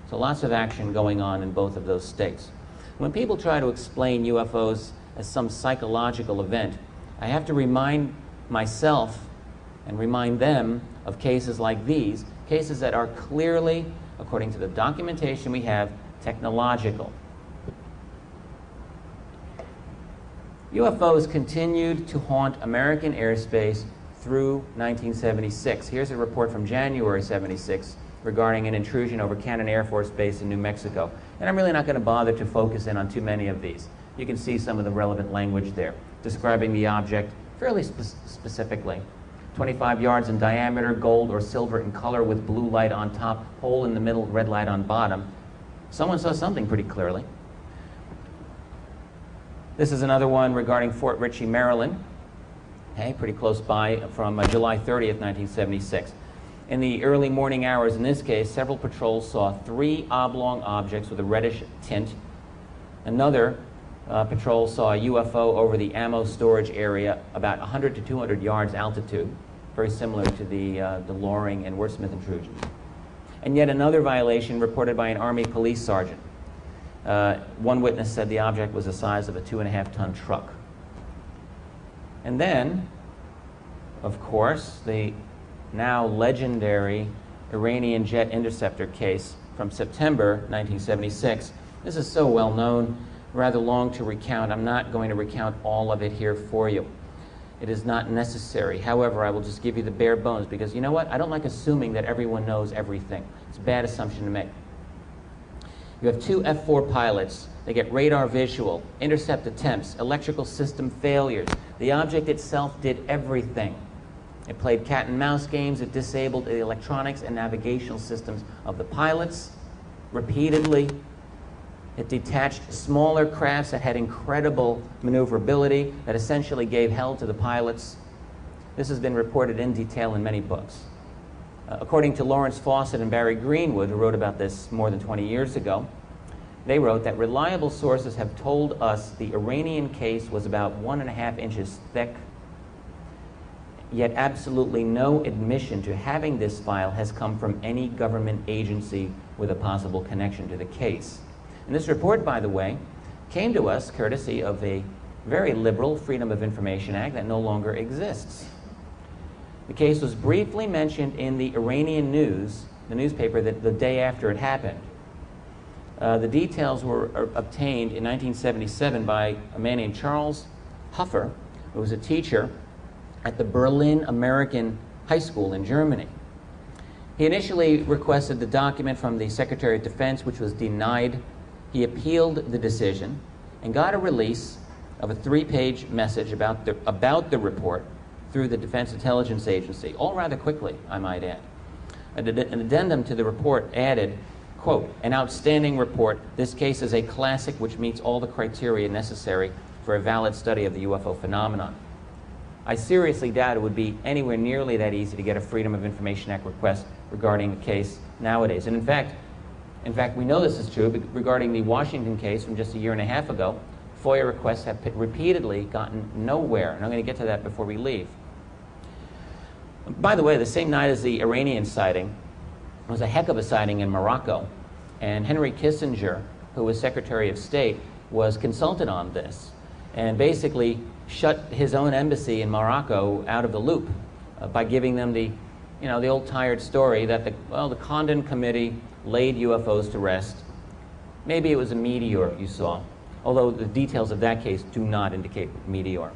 So lots of action going on in both of those states. When people try to explain UFOs as some psychological event, I have to remind myself and remind them of cases like these, cases that are clearly, according to the documentation we have, technological. UFOs continued to haunt American airspace through 1976. Here's a report from January 76 regarding an intrusion over Cannon Air Force Base in New Mexico. And I'm really not going to bother to focus in on too many of these. You can see some of the relevant language there, describing the object fairly specifically. 25 yards in diameter, gold or silver in color with blue light on top, hole in the middle, red light on bottom. Someone saw something pretty clearly. This is another one regarding Fort Ritchie, Maryland. Okay, pretty close by, from July 30th, 1976. In the early morning hours, in this case, several patrols saw 3 oblong objects with a reddish tint. Another patrol saw a UFO over the ammo storage area about 100 to 200 yards altitude, very similar to the Loring and Wordsmith intrusion. And yet another violation reported by an Army police sergeant. One witness said the object was the size of a 2.5-ton truck. And then, of course, the now legendary Iranian jet interceptor case from September 1976. This is so well known, rather long to recount. I'm not going to recount all of it here for you. It is not necessary. However, I will just give you the bare bones, because you know what? I don't like assuming that everyone knows everything. It's a bad assumption to make. You have 2 F-4 pilots. They get radar visual, intercept attempts, electrical system failures. The object itself did everything. It played cat and mouse games. It disabled the electronics and navigational systems of the pilots repeatedly. It detached smaller crafts that had incredible maneuverability, that essentially gave hell to the pilots. This has been reported in detail in many books. According to Lawrence Fawcett and Barry Greenwood, who wrote about this more than 20 years ago, they wrote that reliable sources have told us the Iranian case was about 1.5 inches thick, yet absolutely no admission to having this file has come from any government agency with a possible connection to the case. And this report, by the way, came to us courtesy of a very liberal Freedom of Information Act that no longer exists. The case was briefly mentioned in the Iranian news, the newspaper, the day after it happened. The details were obtained in 1977 by a man named Charles Huffer, who was a teacher at the Berlin American High School in Germany. He initially requested the document from the Secretary of Defense, which was denied. He appealed the decision and got a release of a 3-page message about the report through the Defense Intelligence Agency, all rather quickly, I might add. An addendum to the report added, quote, "An outstanding report. This case is a classic which meets all the criteria necessary for a valid study of the UFO phenomenon." I seriously doubt it would be anywhere nearly that easy to get a Freedom of Information Act request regarding the case nowadays. And in fact, we know this is true regarding the Washington case from just a year and a half ago. FOIA requests have repeatedly gotten nowhere, and I'm going to get to that before we leave. By the way, the same night as the Iranian sighting was a heck of a sighting in Morocco, and Henry Kissinger, who was Secretary of State, was consulted on this and basically shut his own embassy in Morocco out of the loop by giving them the old tired story that the Condon Committee laid UFOs to rest. Maybe it was a meteor you saw, although the details of that case do not indicate meteor.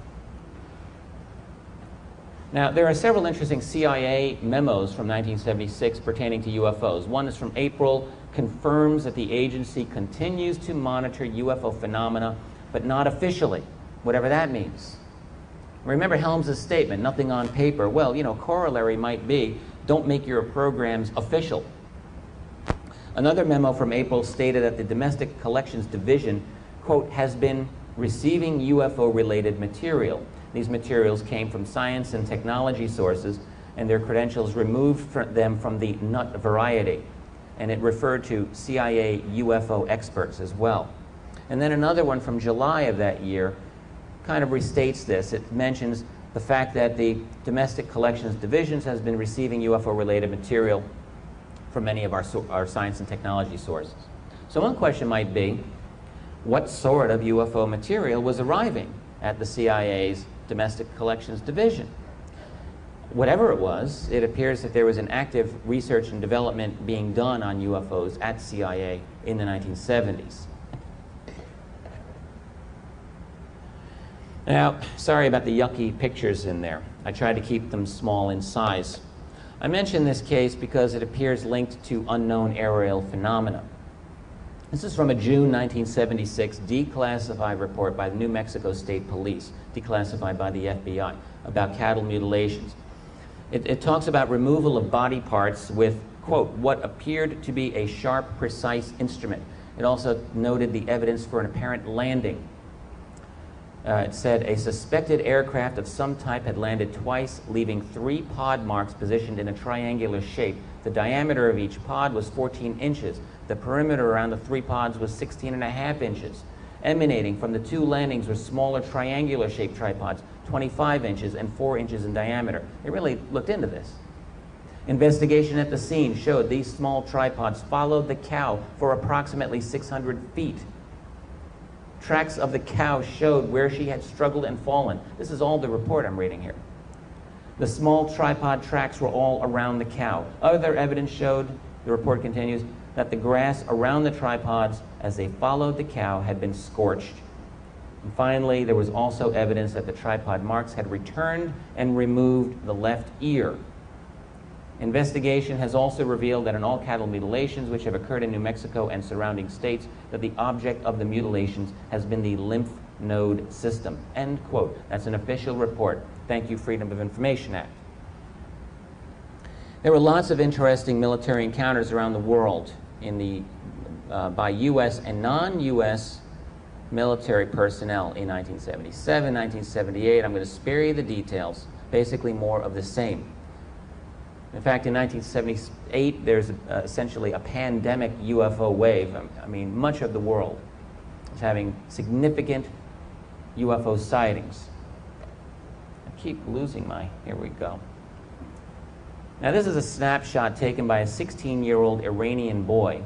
Now, there are several interesting CIA memos from 1976 pertaining to UFOs. One is from April, confirms that the agency continues to monitor UFO phenomena, but not officially, whatever that means. Remember Helms' statement, nothing on paper. Well, corollary might be, don't make your programs official. Another memo from April stated that the Domestic Collections Division, quote, has been receiving UFO-related material. These materials came from science and technology sources, and their credentials removed them from the nut variety. And it referred to CIA UFO experts as well. And then another one from July of that year kind of restates this. It mentions the fact that the Domestic Collections Divisions has been receiving UFO-related material from many of our science and technology sources. So one question might be, what sort of UFO material was arriving at the CIA's Domestic Collections Division? Whatever it was, it appears that there was an active research and development being done on UFOs at CIA in the 1970s. Now, sorry about the yucky pictures in there. I tried to keep them small in size. I mention this case because it appears linked to unknown aerial phenomena. This is from a June 1976 declassified report by the New Mexico State Police, declassified by the FBI, about cattle mutilations. It talks about removal of body parts with, quote, what appeared to be a sharp, precise instrument. It also noted the evidence for an apparent landing. It said a suspected aircraft of some type had landed twice, leaving 3 pod marks positioned in a triangular shape. The diameter of each pod was 14 inches. The perimeter around the 3 pods was 16.5 inches. Emanating from the 2 landings were smaller triangular-shaped tripods, 25 inches and 4 inches in diameter. They really looked into this. Investigation at the scene showed these small tripods followed the cow for approximately 600 feet. Tracks of the cow showed where she had struggled and fallen. This is all the report I'm reading here. The small tripod tracks were all around the cow. Other evidence showed, the report continues, that the grass around the tripods as they followed the cow had been scorched. And finally, there was also evidence that the tripod marks had returned and removed the left ear. Investigation has also revealed that in all cattle mutilations which have occurred in New Mexico and surrounding states, that the object of the mutilations has been the lymph node system. End quote. That's an official report. Thank you, Freedom of Information Act. There were lots of interesting military encounters around the world by U.S. and non-U.S. military personnel in 1977, 1978. I'm going to spare you the details. Basically more of the same. In fact, in 1978, there's essentially a pandemic UFO wave. I mean, much of the world is having significant UFO sightings. I keep losing here we go. Now, this is a snapshot taken by a 16-year-old Iranian boy.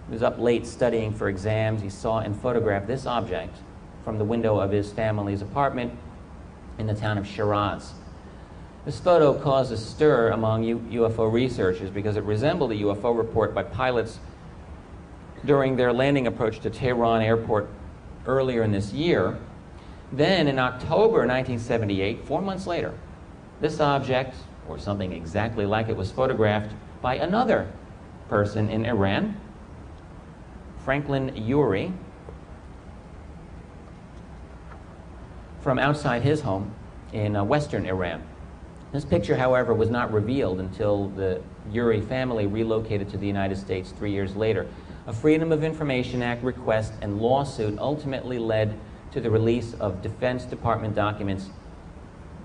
He was up late studying for exams. He saw and photographed this object from the window of his family's apartment in the town of Shiraz. This photo caused a stir among UFO researchers because it resembled a UFO report by pilots during their landing approach to Tehran airport earlier in this year. Then, in October 1978, 4 months later, this object, or something exactly like it, was photographed by another person in Iran, Franklin Uri, from outside his home in western Iran. This picture, however, was not revealed until the Uri family relocated to the United States 3 years later. A Freedom of Information Act request and lawsuit ultimately led to the release of Defense Department documents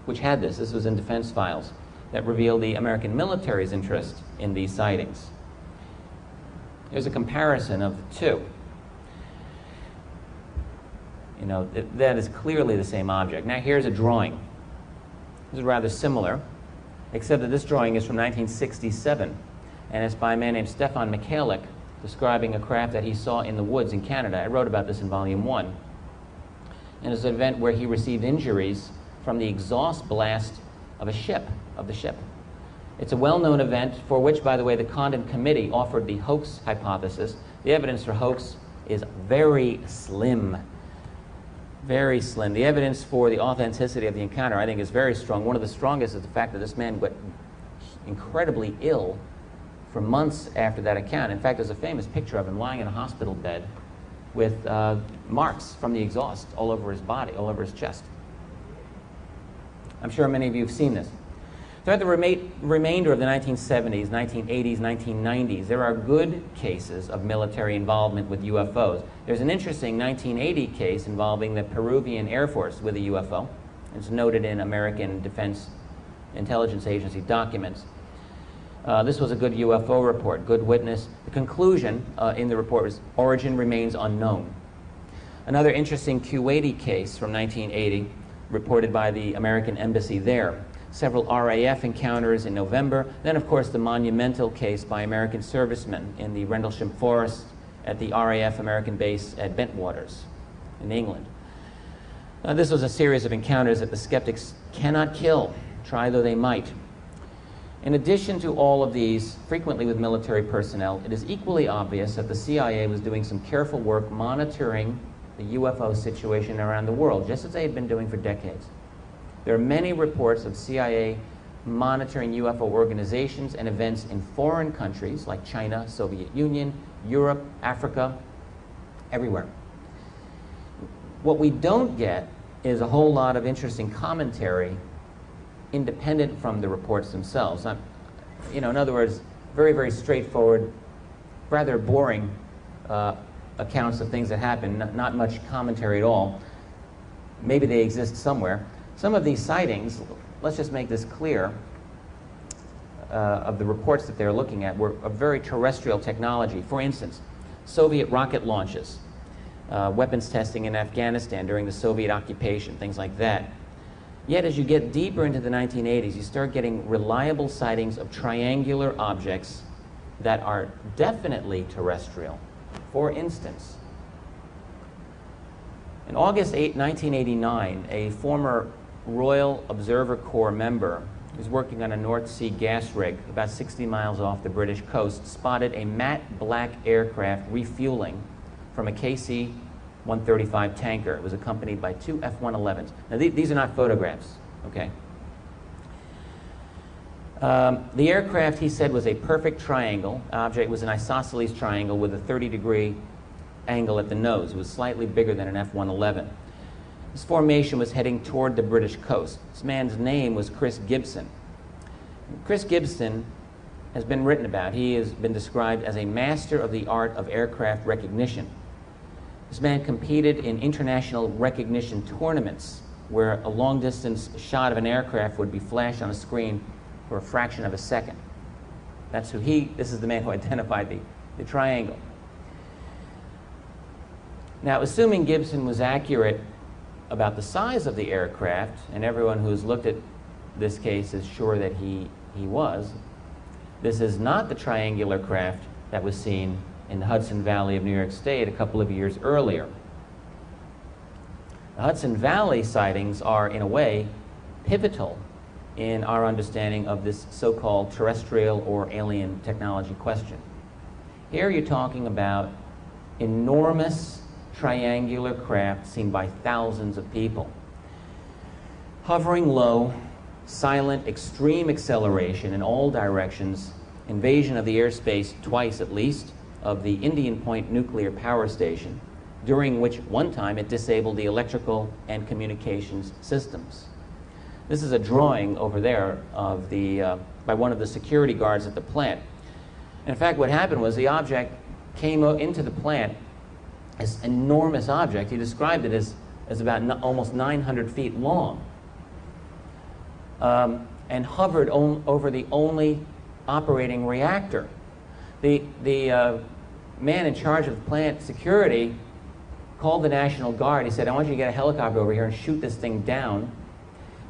which had this. This was in defense files that revealed the American military's interest in these sightings. Here's a comparison of the two. You know, that is clearly the same object. Now here's a drawing. This is rather similar, except that this drawing is from 1967, and it's by a man named Stefan Mikhailik, describing a craft that he saw in the woods in Canada. I wrote about this in Volume 1. And it's an event where he received injuries from the exhaust blast of the ship. It's a well-known event for which, by the way, the Condon Committee offered the hoax hypothesis. The evidence for hoax is very slim. Very slim. The evidence for the authenticity of the encounter, I think, is very strong. One of the strongest is the fact that this man got incredibly ill for months after that account. In fact, there's a famous picture of him lying in a hospital bed with marks from the exhaust all over his body, all over his chest. I'm sure many of you have seen this. Throughout the remainder of the 1970s, 1980s, 1990s, there are good cases of military involvement with UFOs. There's an interesting 1980 case involving the Peruvian Air Force with a UFO. It's noted in American Defense Intelligence Agency documents. This was a good UFO report, good witness. The conclusion in the report was origin remains unknown. Another interesting Kuwaiti case from 1980, reported by the American Embassy there. Several RAF encounters in November. Then, of course, the monumental case by American servicemen in the Rendlesham Forest at the RAF American base at Bentwaters in England. This was a series of encounters that the skeptics cannot kill, try though they might. In addition to all of these, frequently with military personnel, it is equally obvious that the CIA was doing some careful work monitoring the UFO situation around the world, just as they had been doing for decades. There are many reports of CIA monitoring UFO organizations and events in foreign countries like China, Soviet Union, Europe, Africa, everywhere. What we don't get is a whole lot of interesting commentary independent from the reports themselves. In other words, very, very straightforward, rather boring accounts of things that happen, not much commentary at all. Maybe they exist somewhere. Some of these sightings, let's just make this clear, of the reports that they're looking at, were of very terrestrial technology. For instance, Soviet rocket launches, weapons testing in Afghanistan during the Soviet occupation, things like that. Yet as you get deeper into the 1980s, you start getting reliable sightings of triangular objects that are definitely terrestrial. For instance, in August 8, 1989, a former Royal Observer Corps member who's working on a North Sea gas rig about 60 miles off the British coast spotted a matte black aircraft refueling from a KC-135 tanker. It was accompanied by 2 F-111s. Now, these are not photographs, okay? The aircraft, he said, was a perfect triangle. The object was an isosceles triangle with a 30-degree angle at the nose. It was slightly bigger than an F-111. This formation was heading toward the British coast. This man's name was Chris Gibson. Chris Gibson has been written about. He has been described as a master of the art of aircraft recognition. This man competed in international recognition tournaments where a long-distance shot of an aircraft would be flashed on a screen for a fraction of a second. That's who this is the man who identified the triangle. Now, assuming Gibson was accurate about the size of the aircraft, and everyone who's looked at this case is sure that he was, this is not the triangular craft that was seen in the Hudson Valley of New York State a couple of years earlier. The Hudson Valley sightings are, in a way, pivotal in our understanding of this so-called terrestrial or alien technology question. Here you're talking about enormous triangular craft seen by thousands of people. Hovering low, silent, extreme acceleration in all directions, invasion of the airspace twice at least of the Indian Point nuclear power station, during which one time it disabled the electrical and communications systems. This is a drawing over there of by one of the security guards at the plant. In fact, what happened was the object came into the plant, this enormous object. He described it as about almost 900 feet long, and hovered over the only operating reactor. The man in charge of the plant security called the National Guard. He said, "I want you to get a helicopter over here and shoot this thing down."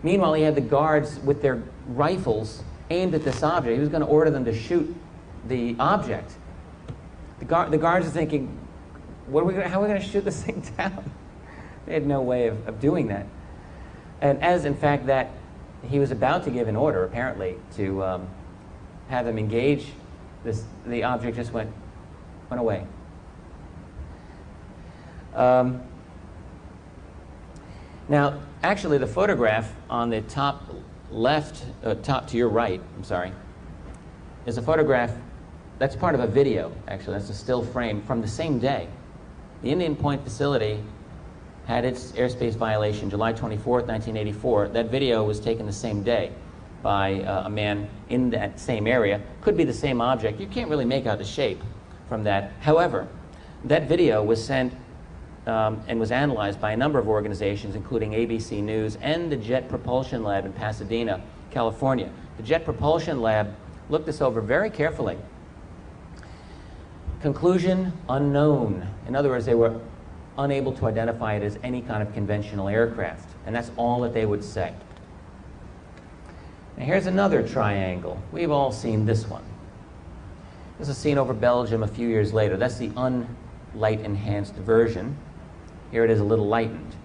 Meanwhile, he had the guards with their rifles aimed at this object. He was going to order them to shoot the object. The guards are thinking, how are we going to shoot this thing down? They had no way of doing that. And as, in fact, that he was about to give an order, apparently, to have them engage the object just went away. Now, actually, the photograph on the top left, top to your right, I'm sorry, is a photograph that's part of a video, actually. That's a still frame from the same day. The Indian Point facility had its airspace violation July 24th, 1984. That video was taken the same day. by a man in that same area. Could be the same object. You can't really make out the shape from that. However, that video was sent and was analyzed by a number of organizations, including ABC News and the Jet Propulsion Lab in Pasadena, California. The Jet Propulsion Lab looked this over very carefully. Conclusion, unknown. In other words, they were unable to identify it as any kind of conventional aircraft, and that's all that they would say. Now here's another triangle. We've all seen this one. This is seen over Belgium a few years later. That's the unlight-enhanced version. Here it is a little lightened.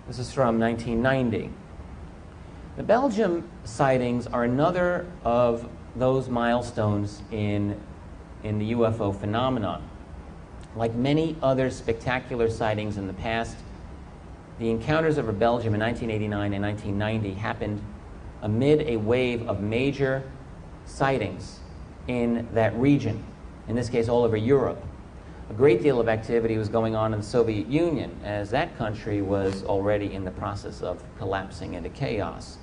This is from 1990. The Belgium sightings are another of those milestones in the UFO phenomenon. Like many other spectacular sightings in the past, the encounters over Belgium in 1989 and 1990 happened amid a wave of major sightings in that region, in this case all over Europe. A great deal of activity was going on in the Soviet Union, as that country was already in the process of collapsing into chaos.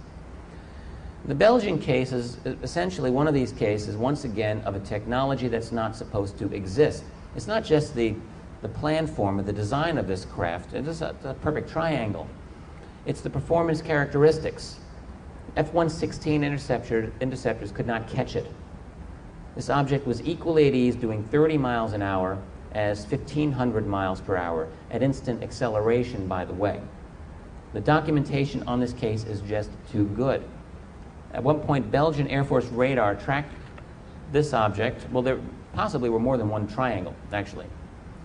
The Belgian case is essentially one of these cases, once again, of a technology that's not supposed to exist. It's not just the plan form or the design of this craft. It is a perfect triangle. It's the performance characteristics. F-116 interceptors could not catch it. This object was equally at ease doing 30 miles an hour as 1,500 miles per hour at instant acceleration, by the way. The documentation on this case is just too good. At one point, Belgian Air Force radar tracked this object. Well, there possibly were more than one triangle, actually.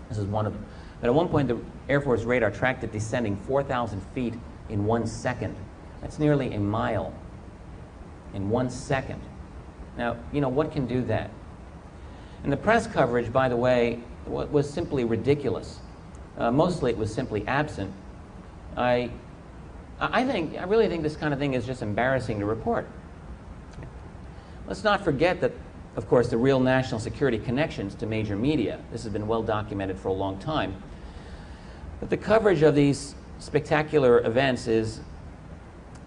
This is one of them. But at one point, the Air Force radar tracked it descending 4,000 feet in 1 second. That's nearly a mile in 1 second. Now, you know, what can do that? And the press coverage, by the way, was simply ridiculous. Mostly it was simply absent. I really think this kind of thing is just embarrassing to report. Let's not forget that, of course, the real national security connections to major media. This has been well documented for a long time. But the coverage of these spectacular events is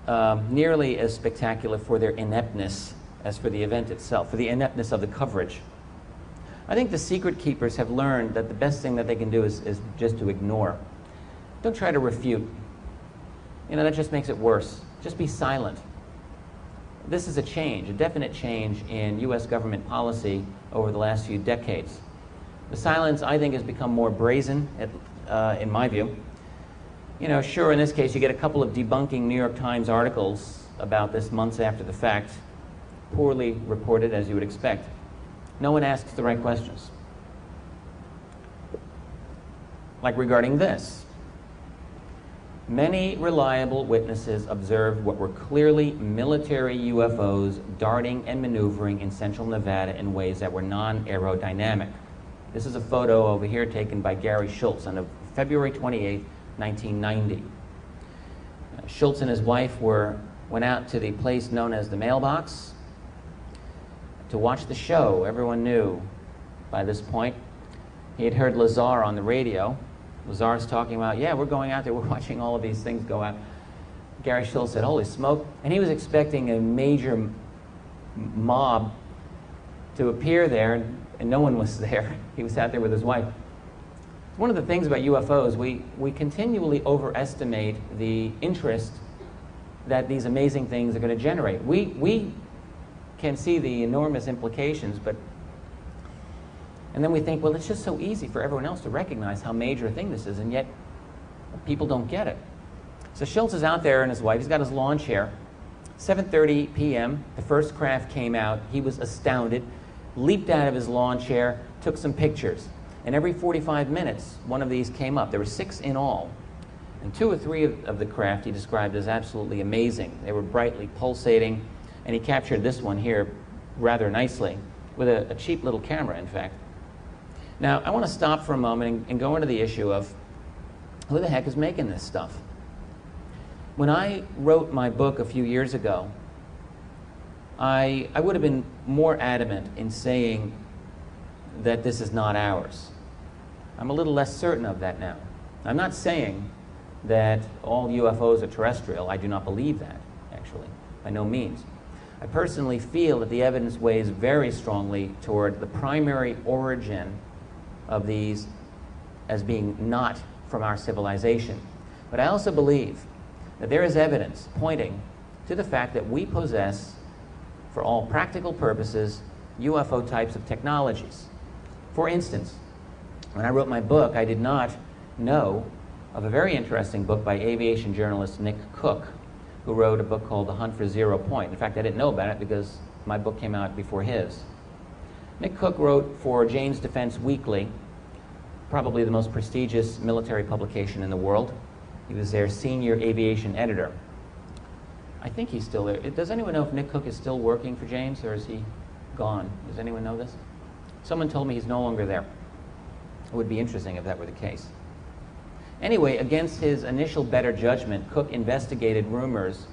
nearly as spectacular for their ineptness as for the event itself, for the ineptness of the coverage. I think the secret keepers have learned that the best thing that they can do is just to ignore. Don't try to refute. You know, that just makes it worse. Just be silent. This is a change, a definite change in U.S. government policy over the last few decades. The silence, I think, has become more brazen, in my view. You know, sure, in this case, you get a couple of debunking New York Times articles about this months after the fact, poorly reported, as you would expect. No one asks the right questions. Like regarding this. Many reliable witnesses observed what were clearly military UFOs darting and maneuvering in central Nevada in ways that were non-aerodynamic. This is a photo over here taken by Gary Schultz on February 28, 1990. Schultz and his wife went out to the place known as the Mailbox to watch the show. Everyone knew by this point. He had heard Lazar on the radio. Lazar's talking about, yeah, we're going out there, we're watching all of these things go out. Gary Schultz said, holy smoke. And he was expecting a major mob to appear there, and no one was there. He was out there with his wife. One of the things about UFOs, we continually overestimate the interest that these amazing things are going to generate. We can see the enormous implications, and then we think, well, it's just so easy for everyone else to recognize how major a thing this is, and yet people don't get it. So Schultz is out there and his wife, he's got his lawn chair. 7:30 p.m., the first craft came out. He was astounded, leaped out of his lawn chair, took some pictures. And every 45 minutes, one of these came up. There were 6 in all. And 2 or 3 of the craft he described as absolutely amazing. They were brightly pulsating, and he captured this one here rather nicely with a cheap little camera, in fact. Now, I want to stop for a moment and go into the issue of who the heck is making this stuff. When I wrote my book a few years ago, I would have been more adamant in saying that this is not ours. I'm a little less certain of that now. I'm not saying that all UFOs are terrestrial. I do not believe that, actually. by no means. I personally feel that the evidence weighs very strongly toward the primary origin of these as being not from our civilization. But I also believe that there is evidence pointing to the fact that we possess, for all practical purposes, UFO types of technologies. For instance, when I wrote my book, I did not know of a very interesting book by aviation journalist Nick Cook, who wrote a book called The Hunt for Zero Point. In fact, I didn't know about it because my book came out before his. Nick Cook wrote for Jane's Defense Weekly, probably the most prestigious military publication in the world. He was their senior aviation editor. I think he's still there. Does anyone know if Nick Cook is still working for Jane's, or is he gone? Does anyone know this? Someone told me he's no longer there. It would be interesting if that were the case. Anyway, against his initial better judgment, Cook investigated rumors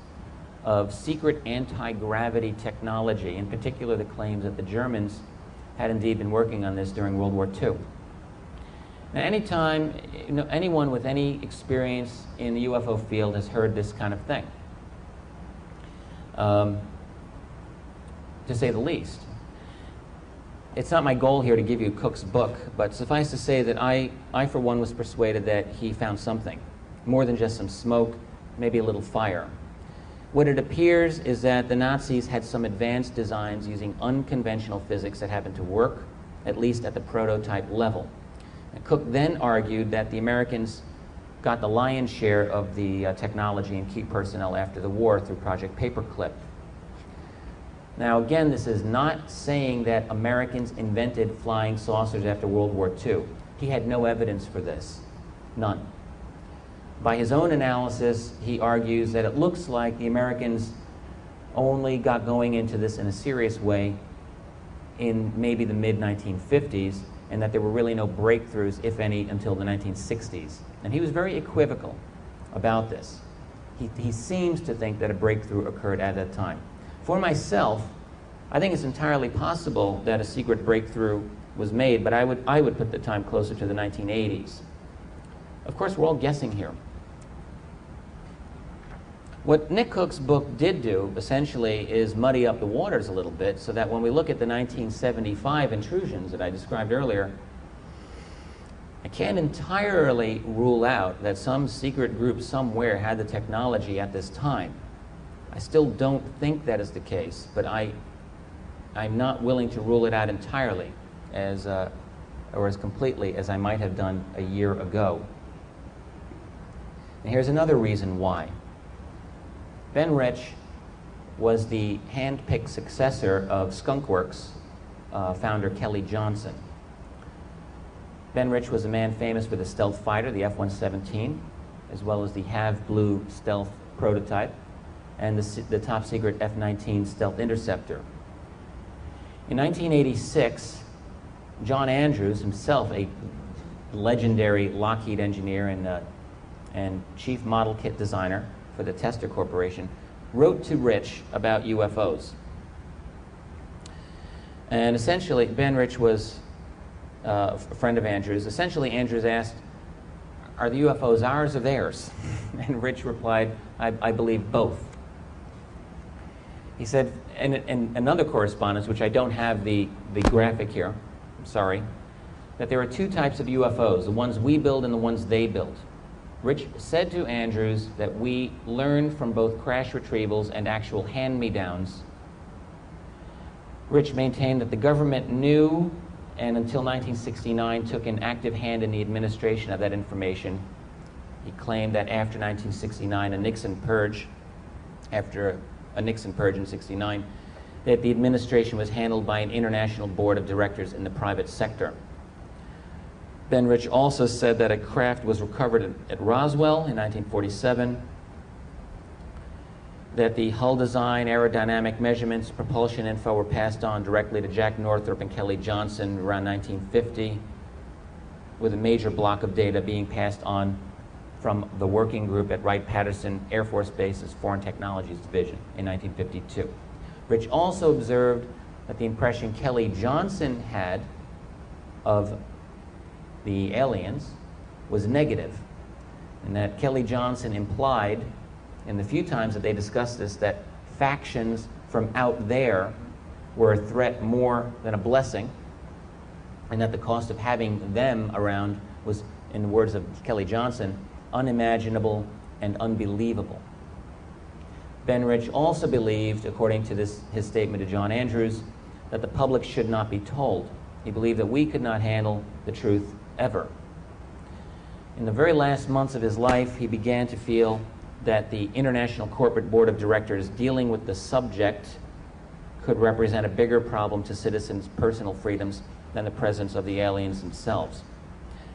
of secret anti-gravity technology, in particular the claims that the Germans had indeed been working on this during World War II. Now, anytime, anyone with any experience in the UFO field has heard this kind of thing, to say the least. It's not my goal here to give you Cook's book, but suffice to say that I for one, was persuaded that he found something, more than just some smoke, maybe a little fire. What it appears is that the Nazis had some advanced designs using unconventional physics that happened to work, at least at the prototype level. And Cook then argued that the Americans got the lion's share of the technology and key personnel after the war through Project Paperclip. Now, again, this is not saying that Americans invented flying saucers after World War II. He had no evidence for this, none. By his own analysis, he argues that it looks like the Americans only got going into this in a serious way in maybe the mid-1950s, and that there were really no breakthroughs, if any, until the 1960s. And he was very equivocal about this. He seems to think that a breakthrough occurred at that time. For myself, I think it's entirely possible that a secret breakthrough was made, but I would put the time closer to the 1980s. Of course, we're all guessing here. What Nick Cook's book did do, essentially, is muddy up the waters a little bit, so that when we look at the 1975 intrusions that I described earlier, I can't entirely rule out that some secret group somewhere had the technology at this time. I still don't think that is the case, but I'm not willing to rule it out entirely or as completely as I might have done a year ago. And here's another reason why. Ben Rich was the hand-picked successor of Skunkworks founder Kelly Johnson. Ben Rich was a man famous for the stealth fighter, the F-117, as well as the Have Blue stealth prototype, and the top-secret F-19 stealth interceptor. In 1986, John Andrews, himself a legendary Lockheed engineer and chief model kit designer for the Tester Corporation, wrote to Rich about UFOs. And essentially, Ben Rich was a friend of Andrews. Essentially, Andrews asked, are the UFOs ours or theirs? And Rich replied, I believe both. He said, in another correspondence, which I don't have the graphic here, I'm sorry, that there are two types of UFOs, the ones we build and the ones they build. Rich said to Andrews that we learned from both crash retrievals and actual hand-me-downs. Rich maintained that the government knew and until 1969 took an active hand in the administration of that information. He claimed that after 1969, after a Nixon purge in 1969, that the administration was handled by an international board of directors in the private sector. Ben Rich also said that a craft was recovered at Roswell in 1947, that the hull design, aerodynamic measurements, propulsion info were passed on directly to Jack Northrop and Kelly Johnson around 1950, with a major block of data being passed on from the working group at Wright-Patterson Air Force Base's Foreign Technologies Division in 1952. Rich also observed that the impression Kelly Johnson had of the aliens was negative, and that Kelly Johnson implied, in the few times that they discussed this, that factions from out there were a threat more than a blessing, and that the cost of having them around was, in the words of Kelly Johnson, unimaginable and unbelievable. Ben Rich also believed, according to his statement to John Andrews, that the public should not be told. He believed that we could not handle the truth ever. In the very last months of his life, he began to feel that the International Corporate Board of Directors dealing with the subject could represent a bigger problem to citizens' personal freedoms than the presence of the aliens themselves.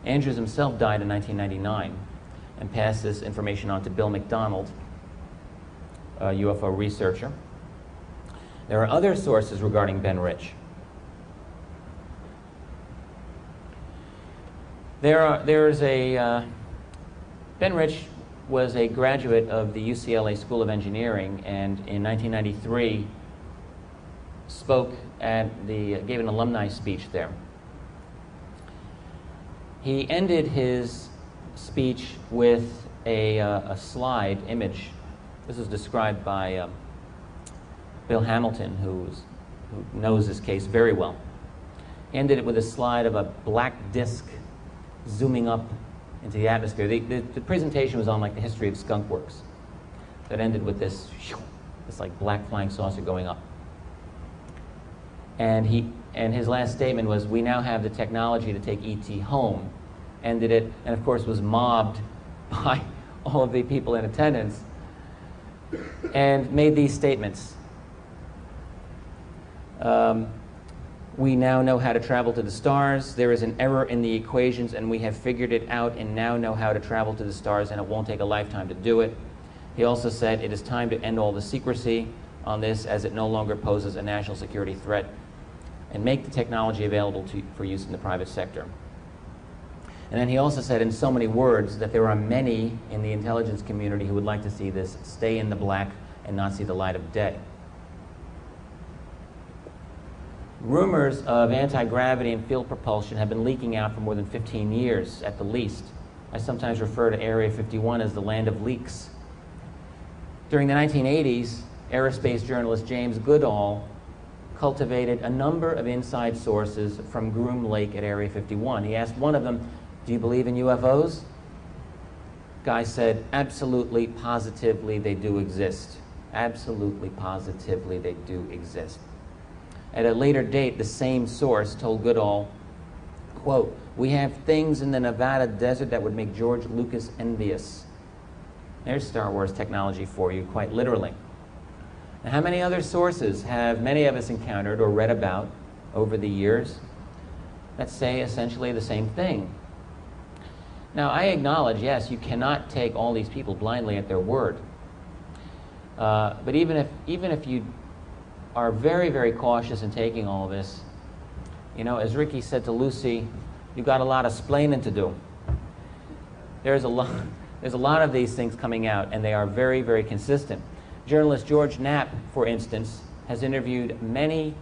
Andrews himself died in 1999 and passed this information on to Bill McDonald, a UFO researcher. There are other sources regarding Ben Rich. Ben Rich was a graduate of the UCLA School of Engineering, and in 1993 gave an alumni speech there. He ended his speech with a slide image. This was described by Bill Hamilton, who knows this case very well. He ended it with a slide of a black disc zooming up into the atmosphere. The presentation was on like the history of skunk works. That ended with this like black flying saucer going up. And his last statement was, "We now have the technology to take ET home." Ended it, and of course was mobbed by all of the people in attendance, and made these statements. We now know how to travel to the stars. There is an error in the equations, and we have figured it out and now know how to travel to the stars, and it won't take a lifetime to do it. He also said it is time to end all the secrecy on this, as it no longer poses a national security threat, and make the technology available for use in the private sector. And then he also said in so many words that there are many in the intelligence community who would like to see this stay in the black and not see the light of day. Rumors of anti-gravity and field propulsion have been leaking out for more than 15 years at the least. I sometimes refer to Area 51 as the land of leaks. During the 1980s, aerospace journalist James Goodall cultivated a number of inside sources from Groom Lake at Area 51. He asked one of them, "Do you believe in UFOs?" Guy said, "Absolutely, positively, they do exist. Absolutely, positively, they do exist." At a later date, the same source told Goodall, quote, "We have things in the Nevada desert that would make George Lucas envious." There's Star Wars technology for you, quite literally. Now, how many other sources have many of us encountered or read about over the years that say essentially the same thing? Now, I acknowledge, yes, you cannot take all these people blindly at their word. But even if you are very, very cautious in taking all of this, you know, as Ricky said to Lucy, you've got a lot of splaining to do. There's a lot of these things coming out, and they are very, very consistent. Journalist George Knapp, for instance, has interviewed many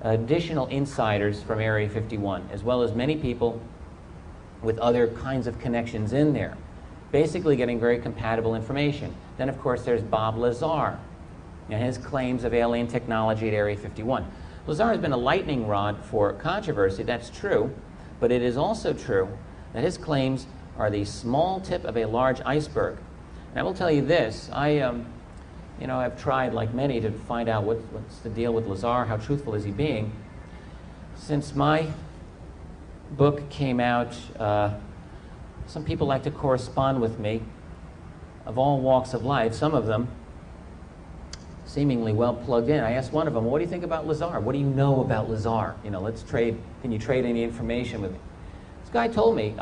additional insiders from Area 51, as well as many people with other kinds of connections in there, basically getting very compatible information. Then, of course, there's Bob Lazar and his claims of alien technology at Area 51. Lazar has been a lightning rod for controversy, that's true, but it is also true that his claims are the small tip of a large iceberg. And I will tell you this, I've tried, like many, to find out what's the deal with Lazar, how truthful is he being. Since my book came out, some people like to correspond with me of all walks of life, some of them seemingly well plugged in. I asked one of them, "What do you think about Lazar? What do you know about Lazar? Let's trade. Can you trade any information with me?" This guy told me,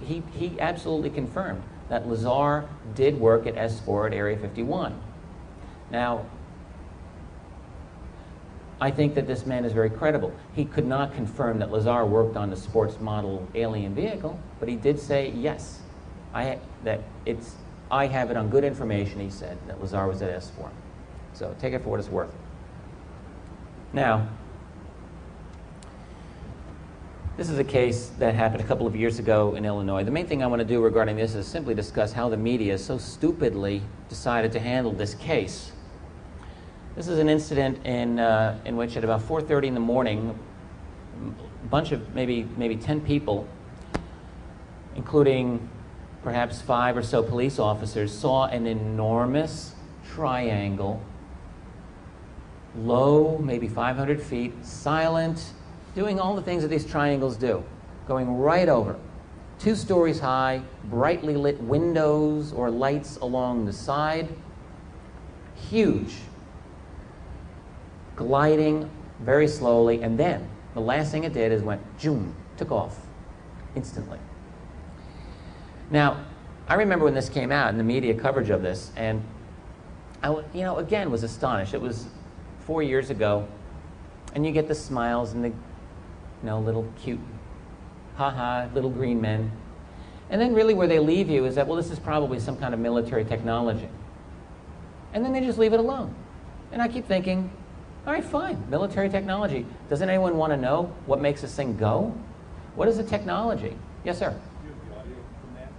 he absolutely confirmed that Lazar did work at S4 at Area 51. Now, I think that this man is very credible. He could not confirm that Lazar worked on the sports model alien vehicle, but he did say, yes, I have it on good information, he said, that Lazar was at S4. So take it for what it's worth. Now, this is a case that happened a couple of years ago in Illinois. The main thing I want to do regarding this is simply discuss how the media so stupidly decided to handle this case. This is an incident in which at about 4:30 in the morning, a bunch of maybe 10 people, including perhaps 5 or so police officers, saw an enormous triangle, low, maybe 500 feet, silent, doing all the things that these triangles do, going right over. 2 stories high, brightly lit windows or lights along the side, huge, gliding very slowly, and then the last thing it did is went, zoom, took off instantly. Now, I remember when this came out in the media coverage of this, and I, again, was astonished. It was 4 years ago, and you get the smiles and the, little cute, ha-ha, little green men. And then really where they leave you is that, well, this is probably some kind of military technology. And then they just leave it alone. And I keep thinking, all right, fine, military technology. Doesn't anyone want to know what makes this thing go? What is the technology? Yes, sir?
Do you have the audio from that?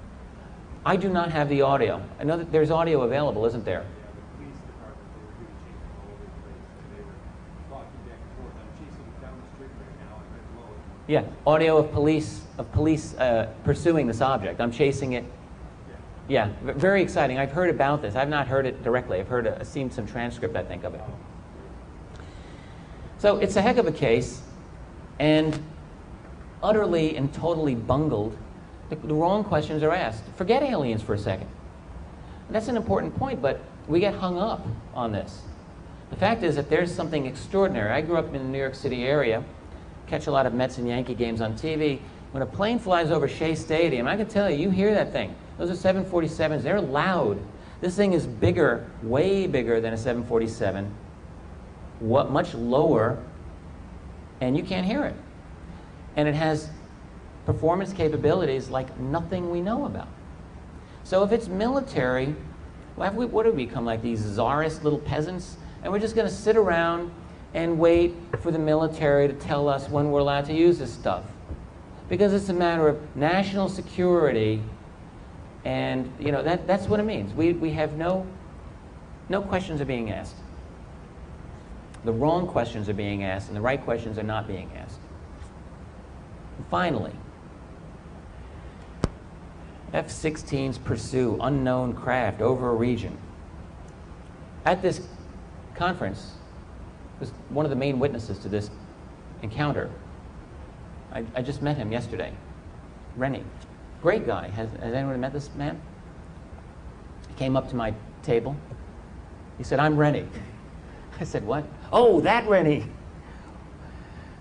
I do not have the audio. I know that there's audio available, isn't there?
Yeah, the police department, they were doing chasing all over the place. And they were walking back and forth. I'm chasing down the street right now. I'm right below it.
Yeah, audio of police pursuing this object. I'm chasing it. Yeah, very exciting. I've heard about this. I've not heard it directly. I've seen some transcript, I think, of it. So it's a heck of a case, and utterly and totally bungled. The wrong questions are asked. Forget aliens for a second. That's an important point, but we get hung up on this. The fact is that there's something extraordinary. I grew up in the New York City area, catch a lot of Mets and Yankee games on TV. When a plane flies over Shea Stadium, I can tell you, you hear that thing. Those are 747s. They're loud. This thing is bigger, way bigger than a 747. Much lower, and you can't hear it. And it has performance capabilities like nothing we know about. So if it's military, what do we become, like these czarist little peasants? And we're just going to sit around and wait for the military to tell us when we're allowed to use this stuff. Because it's a matter of national security, and that's what it means. We have no questions are being asked. The wrong questions are being asked, and the right questions are not being asked. And finally, F-16s pursue unknown craft over a region. At this conference was one of the main witnesses to this encounter. I just met him yesterday. Rennie. Great guy. Has anyone met this man? He came up to my table. He said, "I'm Rennie." I said, "What?" "Oh, that Rennie."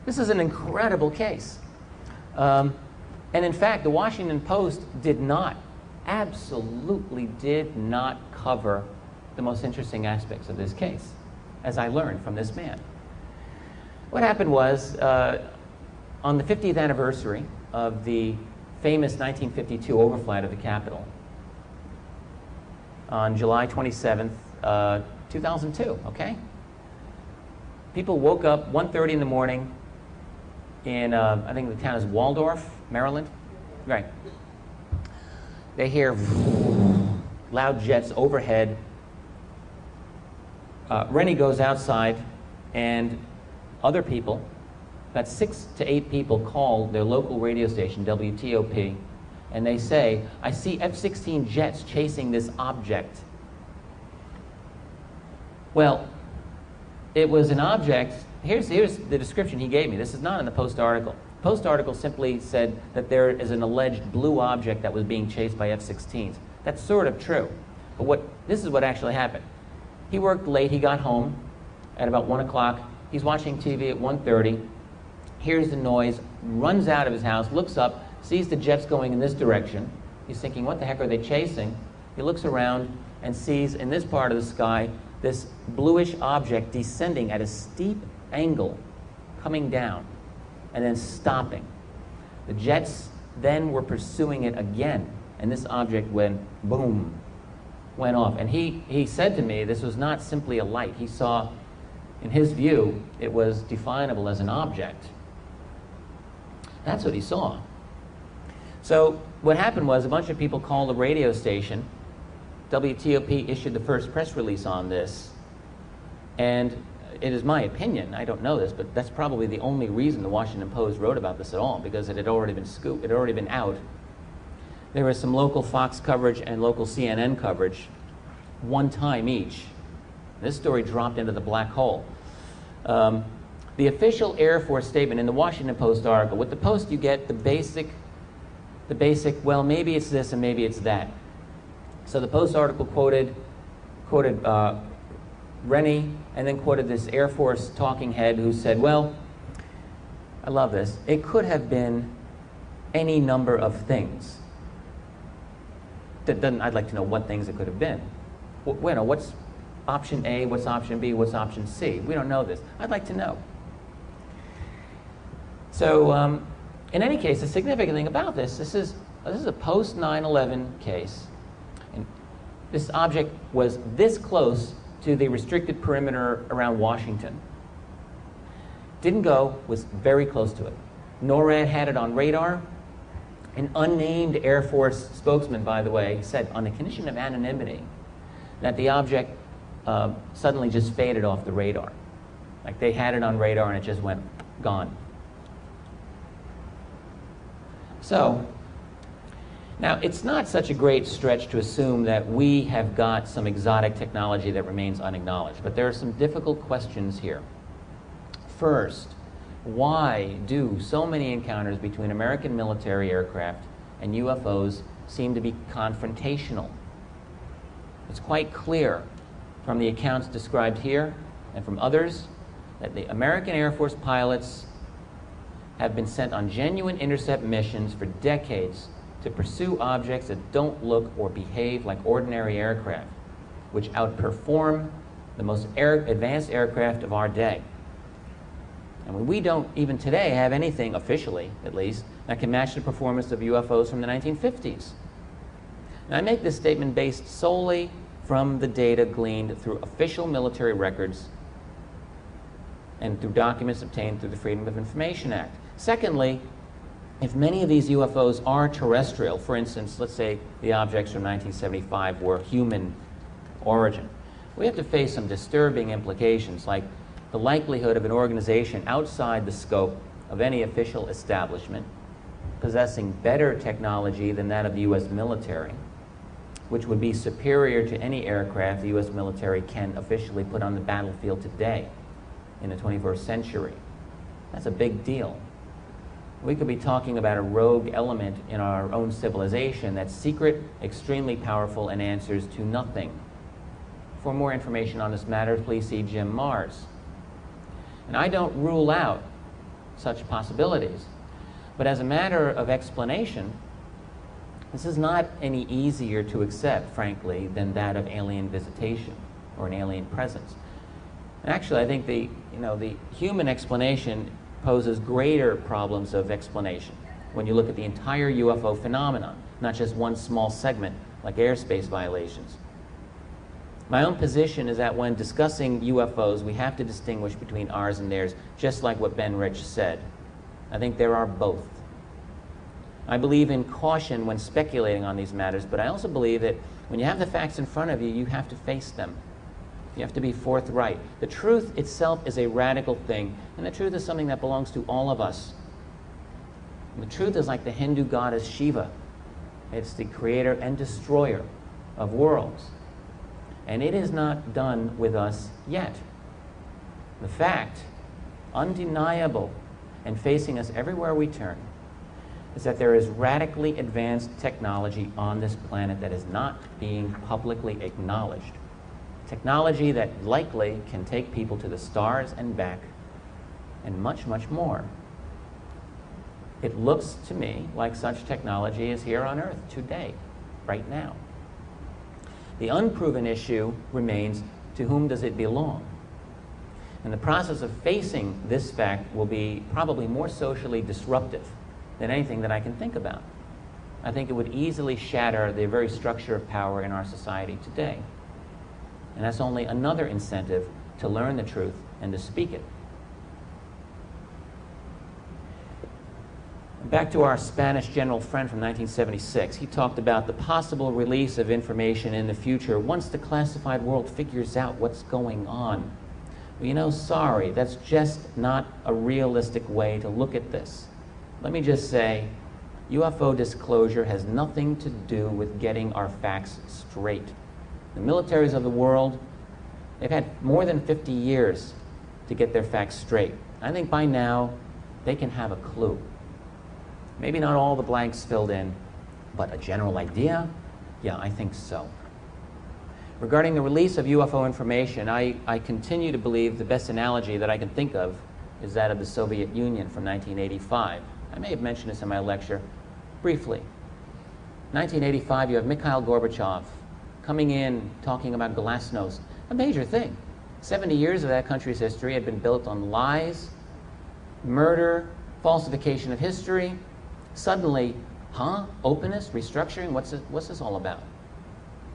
This is an incredible case. And in fact, the Washington Post absolutely did not cover the most interesting aspects of this case, as I learned from this man. What happened was, on the 50th anniversary of the famous 1952 overflight of the Capitol, on July 27th, 2002, okay? People woke up 1:30 in the morning in, I think the town is Waldorf, Maryland. Right. They hear loud jets overhead. Rennie goes outside, and other people, about 6 to 8 people, call their local radio station, WTOP, and they say, "I see F-16 jets chasing this object." Well, it was an object. Here's the description he gave me. This is not in the Post article. The Post article simply said that there is an alleged blue object that was being chased by F-16s. That's sort of true. But this is what actually happened. He worked late. He got home at about 1 o'clock. He's watching TV at 1:30. Hears the noise, runs out of his house, looks up, sees the jets going in this direction. He's thinking, what the heck are they chasing? He looks around and sees in this part of the sky this bluish object descending at a steep angle, coming down, and then stopping. The jets then were pursuing it again, and this object went boom, went off. And he said to me this was not simply a light. He saw, in his view, it was definable as an object. That's what he saw. So what happened was a bunch of people called the radio station. WTOP issued the first press release on this. And it is my opinion, I don't know this, but that's probably the only reason the Washington Post wrote about this at all, because it had already been scooped, it had already been out. There was some local Fox coverage and local CNN coverage, one time each. This story dropped into the black hole. The official Air Force statement in the Washington Post article, with the Post you get the basic, well, maybe it's this and maybe it's that. So the Post article quoted Rennie, and then quoted this Air Force talking head who said, well, I love this, it could have been any number of things. I'd like to know what things it could have been. What's option A, what's option B, what's option C? We don't know this. I'd like to know. So in any case, the significant thing about this is a post 9/11 case. And this object was this close to the restricted perimeter around Washington. Didn't go, was very close to it. NORAD had it on radar. An unnamed Air Force spokesman, by the way, said on the condition of anonymity that the object suddenly just faded off the radar. Like they had it on radar and it just went gone. So, now it's not such a great stretch to assume that we have got some exotic technology that remains unacknowledged, but there are some difficult questions here. First, why do so many encounters between American military aircraft and UFOs seem to be confrontational? It's quite clear from the accounts described here and from others that the American Air Force pilots have been sent on genuine intercept missions for decades to pursue objects that don't look or behave like ordinary aircraft, which outperform the most advanced aircraft of our day. And we don't even today have anything, officially at least, that can match the performance of UFOs from the 1950s. And I make this statement based solely from the data gleaned through official military records and through documents obtained through the Freedom of Information Act. Secondly, if many of these UFOs are terrestrial, for instance, let's say the objects from 1975 were human origin, we have to face some disturbing implications, like the likelihood of an organization outside the scope of any official establishment possessing better technology than that of the U.S. military, which would be superior to any aircraft the U.S. military can officially put on the battlefield today in the 21st century. That's a big deal. We could be talking about a rogue element in our own civilization that's secret, extremely powerful, and answers to nothing. For more information on this matter, please see Jim Mars. And I don't rule out such possibilities. But as a matter of explanation, this is not any easier to accept, frankly, than that of alien visitation or an alien presence. And actually, I think the human explanation poses greater problems of explanation when you look at the entire UFO phenomenon, not just one small segment like airspace violations. My own position is that when discussing UFOs, we have to distinguish between ours and theirs, just like what Ben Rich said. I think there are both. I believe in caution when speculating on these matters, but I also believe that when you have the facts in front of you, you have to face them. You have to be forthright. The truth itself is a radical thing, and the truth is something that belongs to all of us. And the truth is like the Hindu goddess Shiva. It's the creator and destroyer of worlds. And it is not done with us yet. The fact, undeniable, and facing us everywhere we turn, is that there is radically advanced technology on this planet that is not being publicly acknowledged. Technology that likely can take people to the stars and back, and much, much more. It looks to me like such technology is here on Earth today, right now. The unproven issue remains, to whom does it belong? And the process of facing this fact will be probably more socially disruptive than anything that I can think about. I think it would easily shatter the very structure of power in our society today. And that's only another incentive to learn the truth and to speak it. Back to our Spanish general friend from 1976. He talked about the possible release of information in the future once the classified world figures out what's going on. Well, you know, sorry, that's just not a realistic way to look at this. Let me just say, UFO disclosure has nothing to do with getting our facts straight. The militaries of the world, they've had more than 50 years to get their facts straight. I think by now, they can have a clue. Maybe not all the blanks filled in, but a general idea? Yeah, I think so. Regarding the release of UFO information, I continue to believe the best analogy that I can think of is that of the Soviet Union from 1985. I may have mentioned this in my lecture briefly. 1985, you have Mikhail Gorbachev coming in, talking about glasnost, a major thing. 70 years of that country's history had been built on lies, murder, falsification of history. Suddenly, openness, restructuring, what's this all about?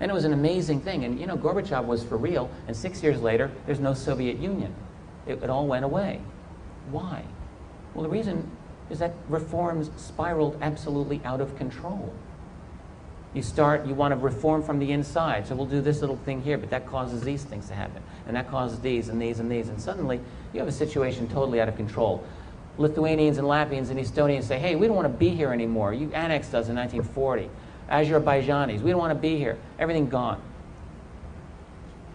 And it was an amazing thing. And you know, Gorbachev was for real, and 6 years later, there's no Soviet Union. It all went away. Why? Well, the reason is that reforms spiraled absolutely out of control. You want to reform from the inside, so we'll do this little thing here, but that causes these things to happen, and that causes these and these and these, and suddenly you have a situation totally out of control. Lithuanians and Latvians and Estonians say, hey, we don't want to be here anymore. You annexed us in 1940. Azerbaijanis, we don't want to be here. Everything gone.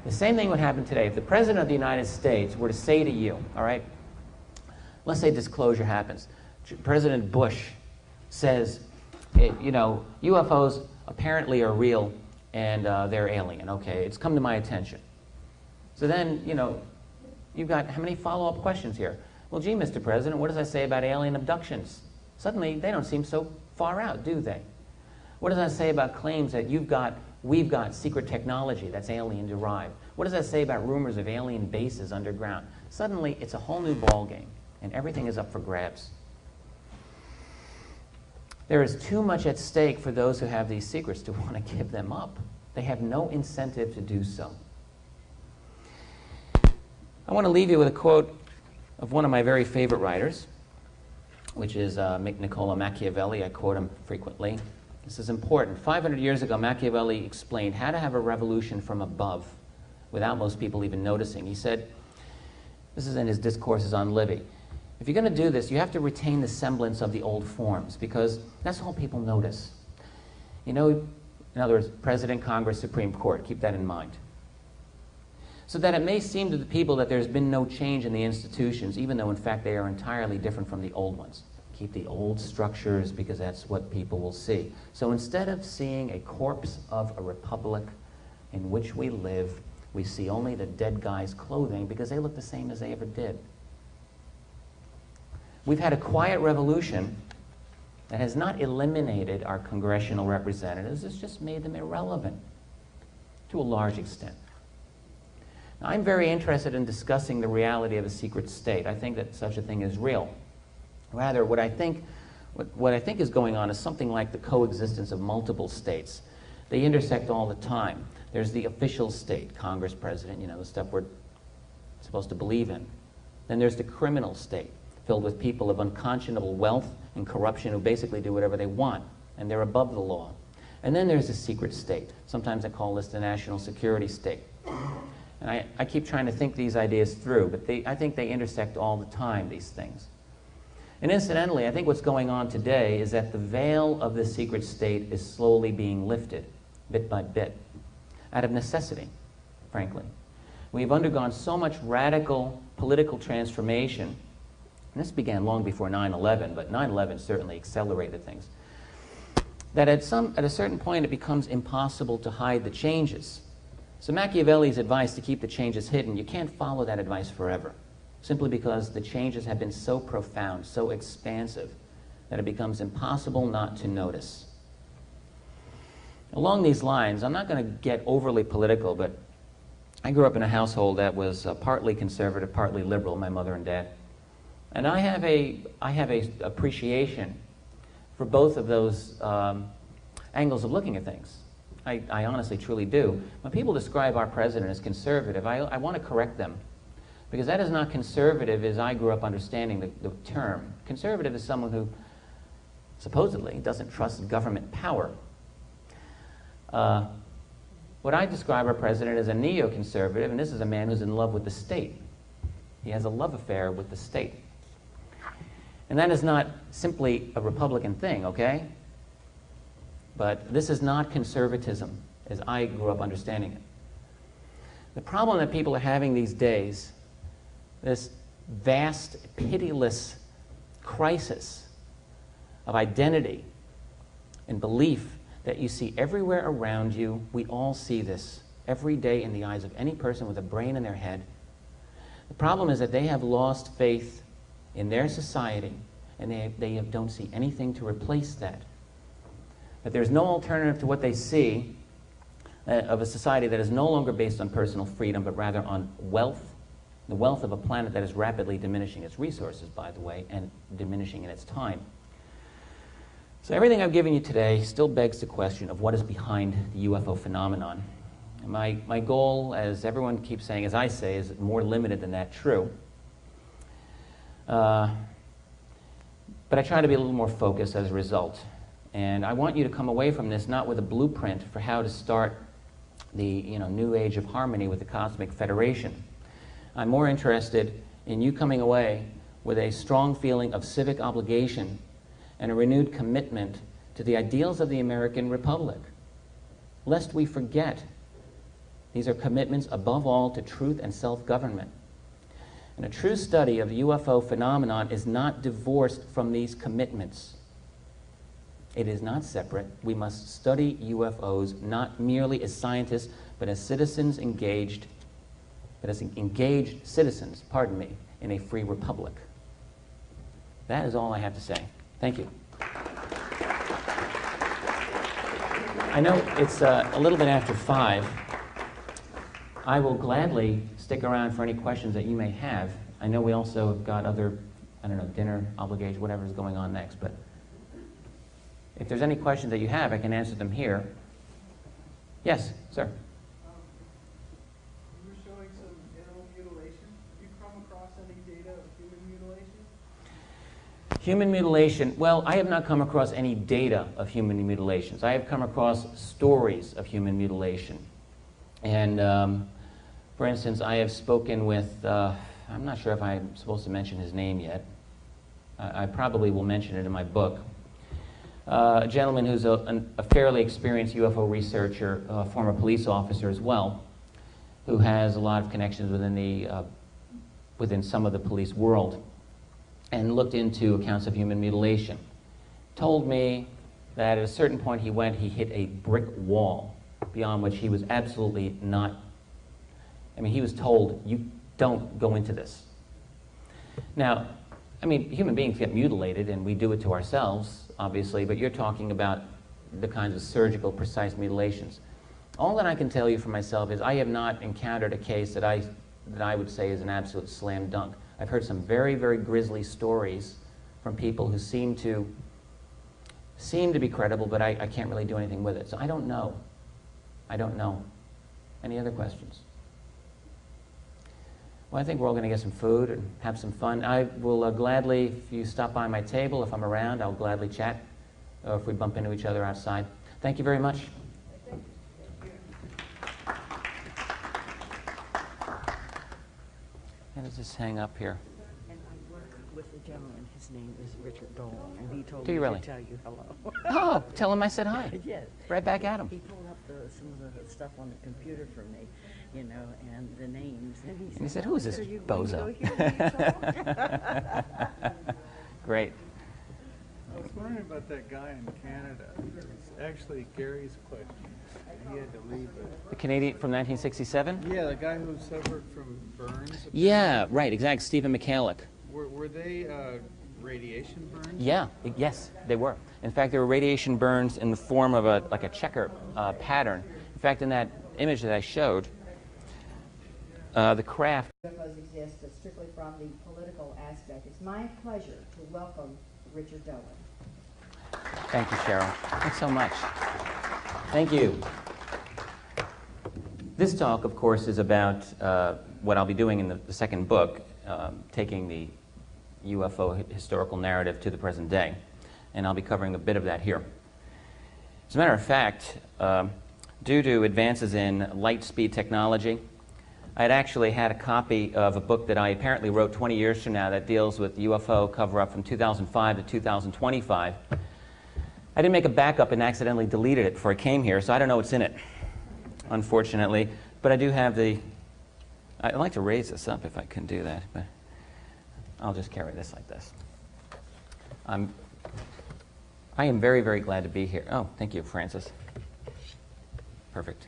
The same thing would happen today. If the President of the United States were to say to you, all right, let's say disclosure happens. President Bush says, you know, UFOs apparently are real and they're alien. Okay, it's come to my attention. So then, you know, you've got how many follow-up questions here? Well, gee, Mr. President, what does that say about alien abductions? Suddenly, they don't seem so far out, do they? What does that say about claims that we've got secret technology that's alien-derived? What does that say about rumors of alien bases underground? Suddenly, it's a whole new ballgame, and everything is up for grabs. There is too much at stake for those who have these secrets to want to give them up. They have no incentive to do so. I want to leave you with a quote of one of my very favorite writers, which is Niccolo Machiavelli. I quote him frequently. This is important. 500 years ago, Machiavelli explained how to have a revolution from above without most people even noticing. He said, this is in his discourses on Livy, if you're going to do this, you have to retain the semblance of the old forms, because that's all people notice. You know, in other words, President, Congress, Supreme Court, keep that in mind. So that it may seem to the people that there's been no change in the institutions, even though in fact they are entirely different from the old ones. Keep the old structures because that's what people will see. So instead of seeing a corpse of a republic in which we live, we see only the dead guy's clothing because they look the same as they ever did. We've had a quiet revolution that has not eliminated our congressional representatives, it's just made them irrelevant to a large extent. Now, I'm very interested in discussing the reality of a secret state. I think that such a thing is real. Rather, what I think is going on is something like the coexistence of multiple states. They intersect all the time. There's the official state, Congress, President, you know, the stuff we're supposed to believe in. Then there's the criminal state, filled with people of unconscionable wealth and corruption who basically do whatever they want, and they're above the law. And then there's the secret state. Sometimes I call this the national security state. And I keep trying to think these ideas through, but I think they intersect all the time, these things. And incidentally, I think what's going on today is that the veil of the secret state is slowly being lifted, bit by bit, out of necessity, frankly. We've undergone so much radical political transformation, and this began long before 9/11, but 9/11 certainly accelerated things, that at a certain point it becomes impossible to hide the changes. So Machiavelli's advice to keep the changes hidden, you can't follow that advice forever, simply because the changes have been so profound, so expansive, that it becomes impossible not to notice. Along these lines, I'm not going to get overly political, but I grew up in a household that was partly conservative, partly liberal, my mother and dad. And I have a appreciation for both of those angles of looking at things. I honestly, truly do. When people describe our president as conservative, I want to correct them, because that is not conservative as I grew up understanding the term. Conservative is someone who supposedly doesn't trust government power. What I describe our president as a neoconservative, and this is a man who's in love with the state. He has a love affair with the state. And that is not simply a Republican thing, okay? But this is not conservatism, as I grew up understanding it. The problem that people are having these days, this vast, pitiless crisis of identity and belief that you see everywhere around you, we all see this every day in the eyes of any person with a brain in their head. The problem is that they have lost faith in their society, and they don't see anything to replace that. That there's no alternative to what they see of a society that is no longer based on personal freedom, but rather on wealth, the wealth of a planet that is rapidly diminishing its resources, by the way, and diminishing in its time. So everything I've given you today still begs the question of what is behind the UFO phenomenon. And my goal, as everyone keeps saying, as I say, is more limited than that true. But I try to be a little more focused as a result. And I want you to come away from this not with a blueprint for how to start the new age of harmony with the Cosmic Federation. I'm more interested in you coming away with a strong feeling of civic obligation and a renewed commitment to the ideals of the American Republic. Lest we forget, these are commitments above all to truth and self-government. And a true study of the UFO phenomenon is not divorced from these commitments. It is not separate. We must study UFOs not merely as scientists, but as citizens engaged, citizens, in a free republic. That is all I have to say. Thank you. I know it's a little bit after 5. I will gladly stick around for any questions that you may have. I know we also have got other, dinner obligations, whatever is going on next, but if there's any questions that you have, I can answer them here. Yes, sir.
You were showing some animal mutilation. Have you come across any data of human mutilation?
Human mutilation, well, I have not come across any data of human mutilations. I have come across stories of human mutilation. And for instance, I have spoken with, I'm not sure if I'm supposed to mention his name yet. I probably will mention it in my book. A gentleman who's a fairly experienced UFO researcher, a former police officer as well, who has a lot of connections within some of the police world, and looked into accounts of human mutilation. Told me that at a certain point he hit a brick wall beyond which he was absolutely not, he was told, you don't go into this. Now, human beings get mutilated and we do it to ourselves, obviously, but you're talking about the kinds of surgical, precise mutilations. All that I can tell you for myself is I have not encountered a case that I would say is an absolute slam dunk. I've heard some very, very grisly stories from people who seem to be credible, but I can't really do anything with it. So I don't know. I don't know. Any other questions? Well, I think we're all going to get some food and have some fun. I will gladly, if you stop by my table, if I'm around, I'll gladly chat, or if we bump into each other outside. Thank you very much. Let's just hang up here.
And I work with a gentleman, his name is Richard Dolan, and he told
Do
me
you really?
to tell you hello.
Oh, tell him I said hi.
Yes.
Right back at him.
He pulled up some of the stuff on the computer for me, and the names. And
he said, who is this
"Are you
bozo?"
going to go here when you talk?"
Great.
I was wondering about that guy in Canada. It's actually Gary's question. He had to leave it.
The Canadian from 1967?
Yeah, the guy who suffered from burns.
Yeah, right, exactly. Stephen McCallick.
Were they radiation burns?
Yeah, yes, they were. In fact, there were radiation burns in the form of like a checker pattern. In fact, in that image that I showed, the craft.
UFOs exist, but strictly from the political aspect. It's my pleasure to welcome Richard Dolan.
Thank you, Cheryl. Thanks so much. Thank you. This talk, of course, is about what I'll be doing in the second book, taking the UFO historical narrative to the present day. And I'll be covering a bit of that here. As a matter of fact, due to advances in light speed technology, I had actually had a copy of a book that I apparently wrote 20 years from now that deals with UFO cover-up from 2005 to 2025. I didn't make a backup and accidentally deleted it before I came here, so I don't know what's in it, unfortunately. But I do have the... I'd like to raise this up if I can do that, but I'll just carry this like this. I am very, very glad to be here. Oh, thank you, Francis. Perfect.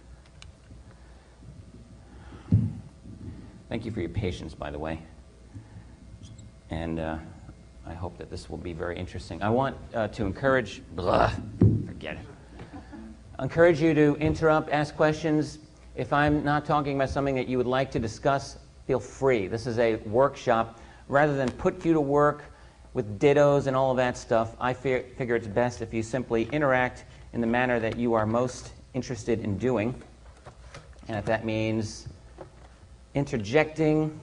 Thank you for your patience, by the way. And I hope that this will be very interesting. I want to encourage... forget it. Encourage you to interrupt, ask questions. If I'm not talking about something that you would like to discuss, feel free. This is a workshop. Rather than put you to work with dittos and all of that stuff, I figure it's best if you simply interact in the manner that you are most interested in doing. And if that means interjecting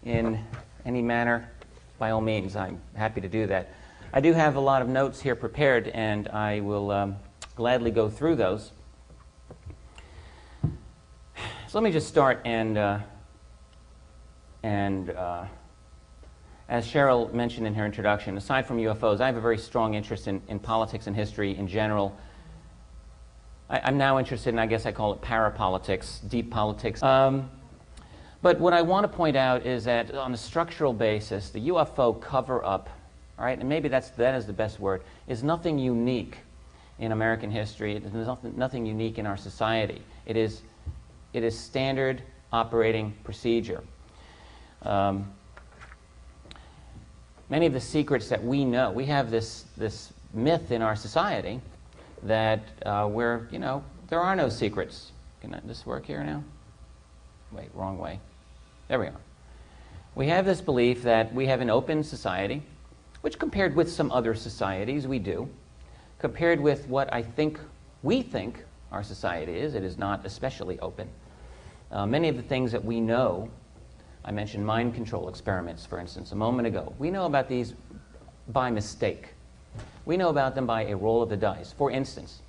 in any manner, by all means, I'm happy to do that. I do have a lot of notes here prepared, and I will gladly go through those. So let me just start, and as Cheryl mentioned in her introduction, aside from UFOs, I have a very strong interest in politics and history in general. I'm now interested in, I guess I call it parapolitics, deep politics. But what I want to point out is that on a structural basis, the UFO cover-up, all right, and maybe that is the best word, is nothing unique in American history. It is nothing unique in our society. It is standard operating procedure. Many of the secrets that we know, we have this myth in our society that there are no secrets. Can this work here now? Wait, wrong way. There we are. We have this belief that we have an open society, which compared with some other societies, we do. Compared with what we think our society is, it is not especially open. Many of the things that we know, I mentioned mind control experiments, for instance, a moment ago. We know about these by mistake. We know about them by a roll of the dice. For instance,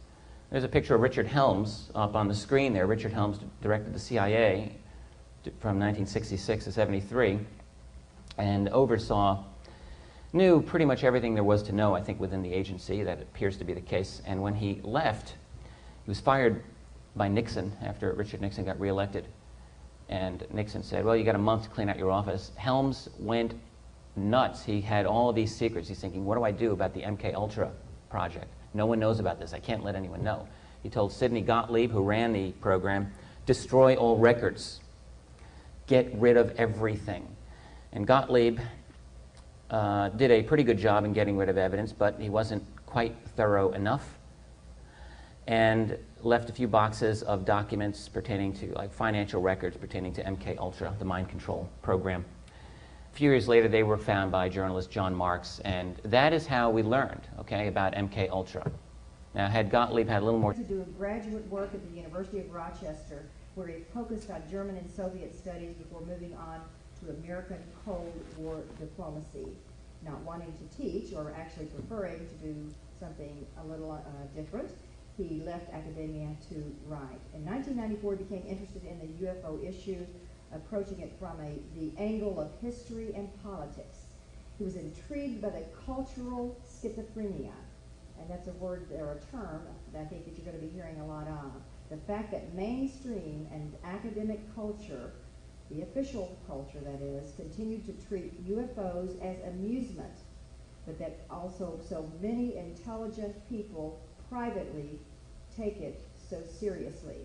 there's a picture of Richard Helms up on the screen there. Richard Helms directed the CIA from 1966 to 73 and knew pretty much everything there was to know, I think, within the agency. That appears to be the case. And when he left, he was fired by Nixon after Richard Nixon got reelected. And Nixon said, well, you got a month to clean out your office. Helms went nuts. He had all of these secrets. He's thinking, what do I do about the MK Ultra project? No one knows about this. I can't let anyone know. He told Sidney Gottlieb, who ran the program, destroy all records. Get rid of everything. And Gottlieb did a pretty good job in getting rid of evidence, but he wasn't quite thorough enough, and left a few boxes of documents pertaining to, like, financial records pertaining to MK Ultra, the mind control program. A few years later, they were found by journalist John Marks, and that is how we learned, okay, about MK Ultra. Now, had Gottlieb had a little more...
to do graduate work at the University of Rochester, where he focused on German and Soviet studies before moving on to American Cold War diplomacy, not wanting to teach, or actually preferring to do something a little different. He left academia to write. In 1994, he became interested in the UFO issue, approaching it from the angle of history and politics. He was intrigued by the cultural schizophrenia, and that's a word or a term that I think that you're going to be hearing a lot of. The fact that mainstream and academic culture, the official culture that is, continued to treat UFOs as amusement, but that also so many intelligent people privately take it so seriously.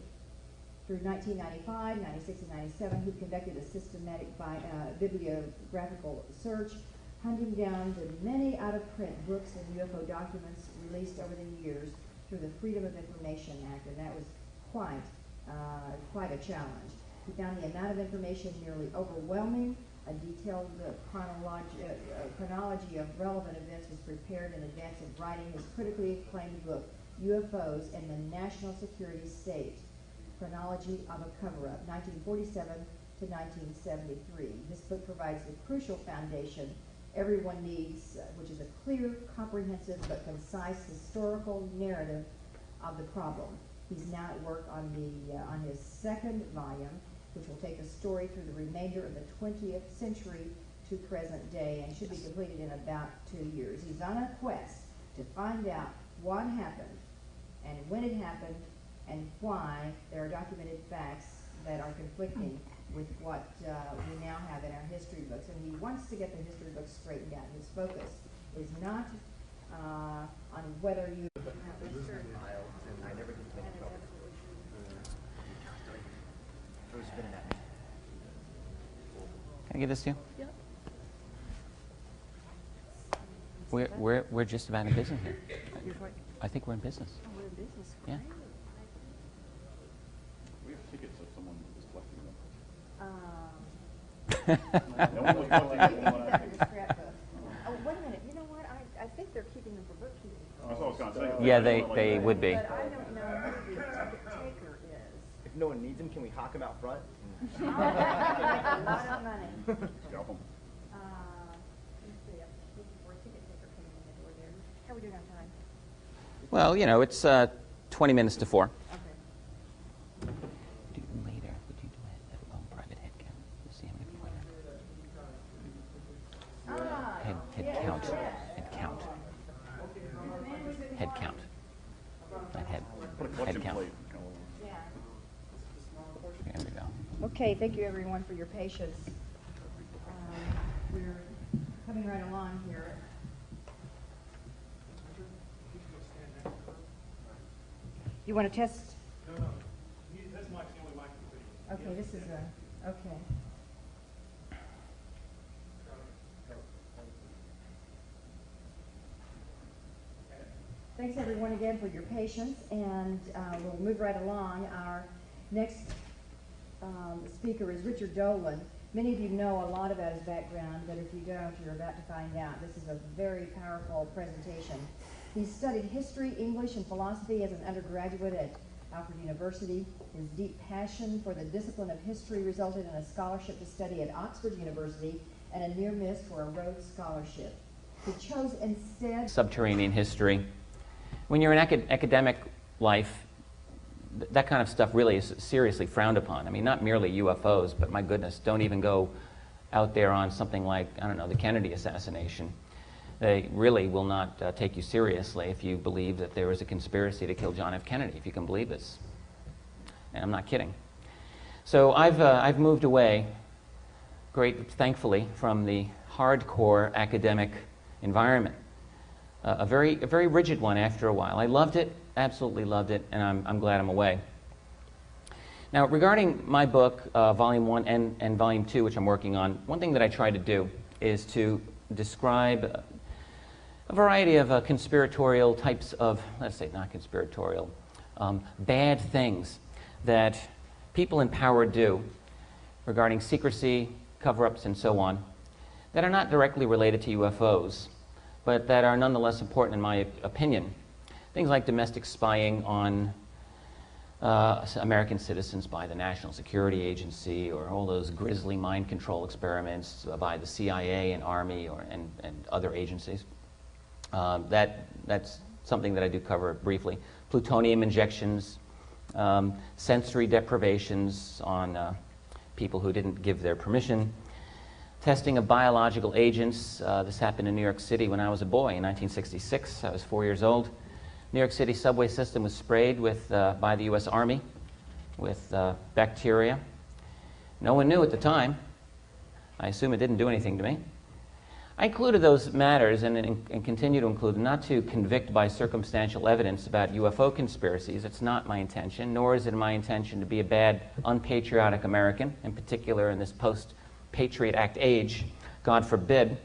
Through 1995, 96, and 97, he conducted a systematic bibliographical search, hunting down the many out-of-print books and UFO documents released over the years through the Freedom of Information Act, and that was quite a challenge. He found the amount of information nearly overwhelming. A detailed chronology of relevant events was prepared in advance of writing his critically acclaimed book, UFOs and the National Security State, Chronology of a Cover-Up, 1947 to 1973. This book provides the crucial foundation everyone needs, which is a clear, comprehensive, but concise historical narrative of the problem. He's now at work on his second volume, which will take the story through the remainder of the 20th century to present day and should be completed in about 2 years. He's on a quest to find out what happened and when it happened and why there are documented facts that are conflicting with what we now have in our history books. And he wants to get the history books straightened out. His focus is not on whether you...
I never did make it public. It was spinning at me.
Can I give this to you?
Yep.
We're just about in business here.
You're what?
I think we're in business.
Oh, we're in business.
Yeah.
Great.
We have tickets if someone was collecting them.
Um,
No one was collecting
I think
them when I
that's
think.
in the scrapbook. Oh, wait a minute. You know what? I think they're keeping them for bookkeeping.
That's what I was gonna say.
Yeah,
I don't know,
they
like,
would be.
But I don't know who the ticket taker is.
If no one needs them, can we hawk them out front?
A lot of money.
Scalp them.
Let's see, before a ticket taker came in the door there. How are we doing on time?
Well, you know, it's 20 minutes to 4.
Okay.
Later, would you do a private head count? Let's see how many people are there.
Ah,
Head
yes,
count.
yes.
Head count. Head count. Not head.
Put a
Head
collection
count.
plate.
Yeah.
There we go.
Okay, thank you everyone for your patience. We're coming right along here. You want to test?
No, this mic's the only mic that's
Okay, this is a, okay. Thanks everyone again for your patience, and we'll move right along. Our next speaker is Richard Dolan. Many of you know a lot about his background, but if you don't, you're about to find out. This is a very powerful presentation. He studied history, English, and philosophy as an undergraduate at Alfred University. His deep passion for the discipline of history resulted in a scholarship to study at Oxford University and a near miss for a Rhodes Scholarship. He chose instead
Subterranean history. When you're in academic life, that kind of stuff really is seriously frowned upon. I mean, not merely UFOs, but my goodness, don't even go out there on something like, I don't know, the Kennedy assassination. They really will not take you seriously if you believe that there was a conspiracy to kill John F. Kennedy, if you can believe this. And I'm not kidding. So I've moved away, thankfully, from the hardcore academic environment. A very rigid one after a while. I loved it, absolutely loved it, and I'm glad I'm away. Now, regarding my book, Volume 1 and Volume 2, which I'm working on, one thing that I try to do is to describe a variety of conspiratorial types of, let's say not conspiratorial, bad things that people in power do regarding secrecy, cover-ups, and so on, that are not directly related to UFOs, but that are nonetheless important in my opinion. Things like domestic spying on American citizens by the National Security Agency, or all those grisly mind control experiments by the CIA and Army and other agencies. That's something that I do cover briefly. Plutonium injections, sensory deprivations on people who didn't give their permission, testing of biological agents. This happened in New York City when I was a boy in 1966. I was 4 years old. New York City subway system was sprayed with, by the U.S. Army with bacteria. No one knew at the time. I assume it didn't do anything to me. I included those matters and continue to include them, not to convict by circumstantial evidence about UFO conspiracies. It's not my intention, nor is it my intention to be a bad, unpatriotic American, in particular in this post-Patriot Act age, God forbid.